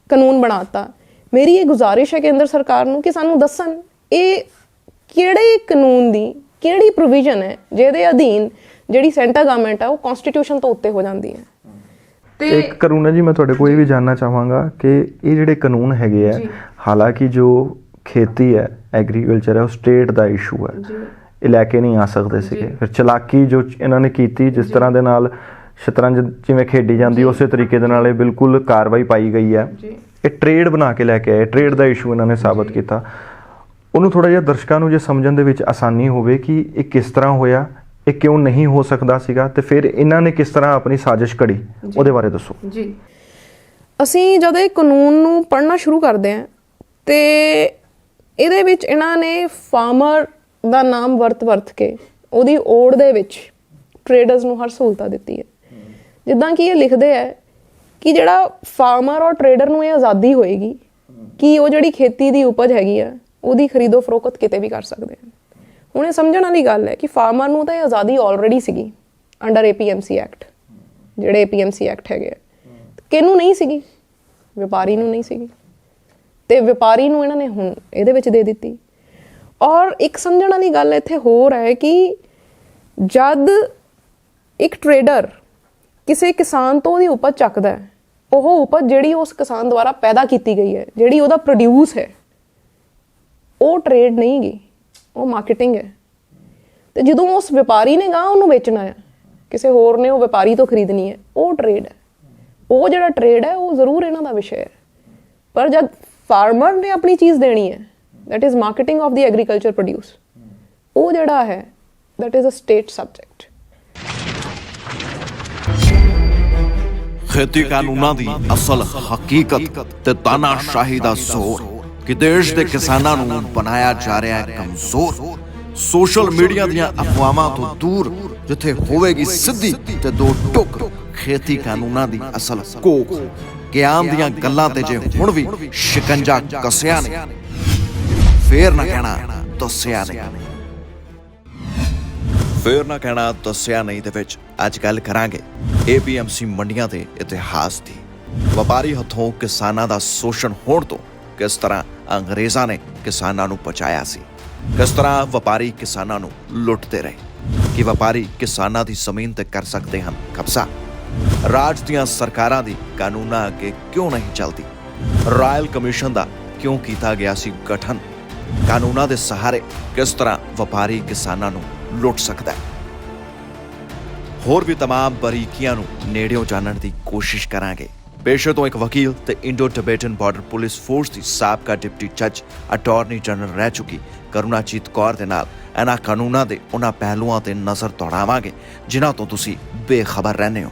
S3: ਕਾਨੂੰਨ ਬਣਾਤਾ। ਮੇਰੀ ਇਹ ਗੁਜ਼ਾਰਿਸ਼ ਹੈ ਕੇਂਦਰ ਸਰਕਾਰ ਨੂੰ ਕਿ ਸਾਨੂੰ ਦੱਸਣ ਇਹ ਕਿਹੜੇ ਕਾਨੂੰਨ ਦੀ ਕਿਹੜੀ ਪ੍ਰੋਵੀਜ਼ਨ ਹੈ ਜਿਹਦੇ ਅਧੀਨ ਜਿਹੜੀ ਸੈਂਟਰ ਗਵਰਨਮੈਂਟ ਹੈ ਉਹ ਕਨਸਟੀਟਿਊਸ਼ਨ ਤੋਂ ਉੱਤੇ ਹੋ ਜਾਂਦੀ ਹੈ। ਤੇ
S2: ਇੱਕ ਕਾਨੂੰਨ ਹੈ ਜੀ, ਮੈਂ ਤੁਹਾਡੇ ਕੋਲ ਇਹ ਵੀ ਜਾਨਣਾ ਚਾਹਾਂਗਾ ਕਿ ਇਹ ਜਿਹੜੇ ਕਾਨੂੰਨ ਹੈਗੇ ਆ, ਹਾਲਾਂਕਿ ਜੋ ਖੇਤੀ ਹੈ, ਐਗਰੀਕਲਚਰ ਹੈ, ਉਹ ਸਟੇਟ ਦਾ ਇਸ਼ੂ ਹੈ, ਇਹ ਲੈ ਕੇ ਨਹੀਂ ਆ ਸਕਦੇ ਸੀਗੇ। ਫਿਰ ਚਲਾਕੀ ਜੋ ਇਹਨਾਂ ਨੇ ਕੀਤੀ, ਜਿਸ ਤਰ੍ਹਾਂ ਦੇ ਨਾਲ ਸ਼ਤਰੰਜ ਜਿਵੇਂ ਖੇਡੀ ਜਾਂਦੀ ਉਸੇ ਤਰੀਕੇ ਦੇ ਨਾਲ ਇਹ ਬਿਲਕੁਲ ਕਾਰਵਾਈ ਪਾਈ ਗਈ ਹੈ। ਇਹ ਟ੍ਰੇਡ ਬਣਾ ਕੇ ਲੈ ਕੇ ਆਏ, ਟ੍ਰੇਡ ਦਾ ਇਸ਼ੂ ਇਹਨਾਂ ਨੇ ਸਾਬਤ ਕੀਤਾ। ਉਹਨੂੰ ਥੋੜਾ ਜਿਹਾ ਦਰਸ਼ਕਾਂ ਨੂੰ ਜੇ ਸਮਝਣ ਦੇ ਵਿੱਚ ਆਸਾਨੀ ਹੋਵੇ ਕਿ ਇਹ ਕਿਸ ਤਰ੍ਹਾਂ ਹੋਇਆ, ਇਹ ਕਿਉਂ ਨਹੀਂ ਹੋ ਸਕਦਾ ਸੀਗਾ, ਤੇ ਫਿਰ ਇਹਨਾਂ ਨੇ ਕਿਸ ਤਰ੍ਹਾਂ ਆਪਣੀ ਸਾਜ਼ਿਸ਼ ਘੜੀ, ਉਹਦੇ ਬਾਰੇ ਦੱਸੋ ਜੀ।
S3: ਅਸੀਂ ਜਦੋਂ ਇਹ ਕਾਨੂੰਨ ਨੂੰ ਪੜ੍ਹਨਾ ਸ਼ੁਰੂ ਕਰਦੇ ਹਾਂ ਤੇ ਇਹਦੇ ਵਿੱਚ ਇਹਨਾਂ ਨੇ ਫਾਰਮਰ ਦਾ ਨਾਮ ਵਰਤ ਕੇ ਉਹਦੀ ਓੜ ਦੇ ਵਿੱਚ ਟ੍ਰੇਡਰਸ ਨੂੰ ਹਰ ਸਹੂਲਤਾਂ ਦਿੱਤੀ ਹੈ। ਜਿੱਦਾਂ ਕਿ ਇਹ ਲਿਖਦੇ ਹੈ ਕਿ ਜਿਹੜਾ ਫਾਰਮਰ ਔਰ ਟ੍ਰੇਡਰ ਨੂੰ ਇਹ ਆਜ਼ਾਦੀ ਹੋਏਗੀ ਕਿ ਉਹ ਜਿਹੜੀ ਖੇਤੀ ਦੀ ਉਪਜ ਹੈਗੀ ਆ ਉਹਦੀ ਖਰੀਦੋ ਫਰੋਖਤ ਕਿਤੇ ਵੀ ਕਰ ਸਕਦੇ ਆ। ਹੁਣ ਇਹ ਸਮਝਣ ਵਾਲੀ ਗੱਲ ਹੈ ਕਿ ਫਾਰਮਰ ਨੂੰ ਤਾਂ ਇਹ ਆਜ਼ਾਦੀ ਆਲਰੇਡੀ ਸੀਗੀ ਅੰਡਰ APMC ਐਕਟ, ਜਿਹੜੇ APMC ਐਕਟ ਹੈਗੇ ਆ। ਕਿਹਨੂੰ ਨਹੀਂ ਸੀਗੀ? ਵਪਾਰੀ ਨੂੰ ਨਹੀਂ ਸੀਗੀ, ਤੇ ਵਪਾਰੀ ਨੂੰ ਇਹਨਾਂ ਨੇ ਹੁਣ ਇਹਦੇ ਵਿੱਚ ਦੇ ਦਿੱਤੀ। ਔਰ ਇੱਕ ਸਮਝਣ ਵਾਲੀ ਗੱਲ ਇੱਥੇ ਹੋਰ ਹੈ ਕਿ ਜਦ ਇੱਕ ਟ੍ਰੇਡਰ ਕਿਸੇ ਕਿਸਾਨ ਤੋਂ ਉਹਦੀ ਉਪਜ ਚੱਕਦਾ ਹੈ, ਉਹ ਉਪਜ ਜਿਹੜੀ ਉਸ ਕਿਸਾਨ ਦੁਆਰਾ ਪੈਦਾ ਕੀਤੀ ਗਈ ਹੈ, ਜਿਹੜੀ ਉਹਦਾ ਪ੍ਰੋਡਿਊਸ ਹੈ, ਉਹ ਟ੍ਰੇਡ ਨਹੀਂ ਗੀ, ਉਹ ਮਾਰਕੀਟਿੰਗ ਹੈ। ਤੇ ਜਦੋਂ ਉਸ ਵਪਾਰੀ ਨੇ ਉਹਨੂੰ ਵੇਚਣਾ ਹੈ, ਕਿਸੇ ਹੋਰ ਨੇ ਉਹ ਵਪਾਰੀ ਤੋਂ ਖਰੀਦਣੀ ਹੈ, ਉਹ ਟ੍ਰੇਡ ਹੈ। ਉਹ ਜਿਹੜਾ ਟ੍ਰੇਡ ਹੈ ਉਹ ਜ਼ਰੂਰ ਇਹਨਾਂ ਦਾ ਵਿਸ਼ਾ ਹੈ, ਪਰ ਜਦ ਫਾਰਮਰ ਨੇ ਆਪਣੀ ਚੀਜ਼ ਦੇਣੀ ਹੈ, that is marketing of the agriculture produce, ਉਹ ਜਿਹੜਾ ਹੈ that is a state subject।
S1: ਖੇਤੀ ਕਾਨੂੰਨਾਂ ਦੀ ਅਸਲ ਹਕੀਕਤ ਤੇ ਤਾਨਾਸ਼ਾਹੀ ਦਾ ਜ਼ੋਰ ਕਿ ਦੇਸ਼ ਦੇ ਕਿਸਾਨਾਂ ਨੂੰ ਬਣਾਇਆ ਜਾ ਰਿਹਾ ਹੈ ਕਮਜ਼ੋਰ। ਸੋਸ਼ਲ ਮੀਡੀਆ ਦੀਆਂ ਅਫਵਾਹਾਂ ਤੋਂ ਦੂਰ, ਜਿੱਥੇ ਹੋਵੇਗੀ ਸਿੱਧੀ ਤੇ ਦੋ ਟੁਕ ਖੇਤੀ ਕਾਨੂੰਨਾਂ ਦੀ ਅਸਲ ਕੋਖ। ਗਿਆਨ ਦੀਆਂ ਗੱਲਾਂ ਤੇ ਜੇ ਹੁਣ ਵੀ ਸ਼ਿਕੰਜਾ ਕੱਸਿਆ ਨੇ, ਫੇਰ ਨਾ ਕਹਿਣਾ ਦੱਸਿਆ ਨਹੀਂ। ਫੇਰ ਨਾ ਕਹਿਣਾ ਦੱਸਿਆ ਨਹੀਂ ਦੇ ਵਿੱਚ ਅੱਜ ਗੱਲ ਕਰਾਂਗੇ APMC ਮੰਡੀਆਂ ਦੇ ਇਤਿਹਾਸ ਦੀ। ਵਪਾਰੀ ਹੱਥੋਂ ਕਿਸਾਨਾਂ ਦਾ ਸ਼ੋਸ਼ਣ ਹੋਣ ਤੋਂ ਕਿਸ ਤਰ੍ਹਾਂ ਅੰਗਰੇਜ਼ਾਂ ਨੇ ਕਿਸਾਨਾਂ ਨੂੰ ਬਚਾਇਆ ਸੀ, ਕਿਸ ਤਰ੍ਹਾਂ ਵਪਾਰੀ ਕਿਸਾਨਾਂ ਨੂੰ ਲੁੱਟਦੇ ਰਹੇ, ਕਿ ਵਪਾਰੀ ਕਿਸਾਨਾਂ ਦੀ ਜ਼ਮੀਨ ਤੇ ਕਰ ਸਕਦੇ ਹਨ ਕਬਜ਼ਾ। ਰਾਜ ਦੀਆਂ ਸਰਕਾਰਾਂ ਦੀ ਕਾਨੂੰਨਾਂ ਅੱਗੇ ਕਿਉਂ ਨਹੀਂ ਚੱਲਦੀ, ਰਾਇਲ ਕਮਿਸ਼ਨ ਦਾ ਕਿਉਂ ਕੀਤਾ ਗਿਆ ਸੀ ਗਠਨ, ਕਾਨੂੰਨਾਂ ਦੇ ਸਹਾਰੇ ਕਿਸ ਤਰ੍ਹਾਂ ਵਪਾਰੀ ਕਿਸਾਨਾਂ ਨੂੰ ਲੁੱਟ ਸਕਦਾ ਹੈ। ਹੋਰ ਵੀ तमाम ਬਾਰੀਕੀਆਂ ਨੂੰ ਨੇੜਿਓਂ ਜਾਣਨ ਦੀ ਕੋਸ਼ਿਸ਼ ਕਰਾਂਗੇ। ਪੇਸ਼ੇ ਤੋਂ ਇੱਕ ਵਕੀਲ ਤੇ ਇੰਡੋ ਟਿਬੇਟਨ ਬਾਰਡਰ ਪੁਲਿਸ ਫੋਰਸ ਦੀ ਸਾਬਕਾ ਡਿਪਟੀ ਜੱਜ ਅਟਾਰਨੀ ਜਨਰਲ ਰਹਿ ਚੁੱਕੀ ਕਰੁਣਾਜੀਤ ਕੌਰ ਦੇ ਨਾਲ ਇਹਨਾਂ ਕਾਨੂੰਨਾਂ ਦੇ ਉਹਨਾਂ ਪਹਿਲੂਆਂ ਤੇ ਨਜ਼ਰ ਦੌੜਾਵਾਂਗੇ ਜਿਨ੍ਹਾਂ ਤੋਂ ਤੁਸੀਂ ਬੇਖਬਰ ਰਹਿੰਦੇ ਹੋ।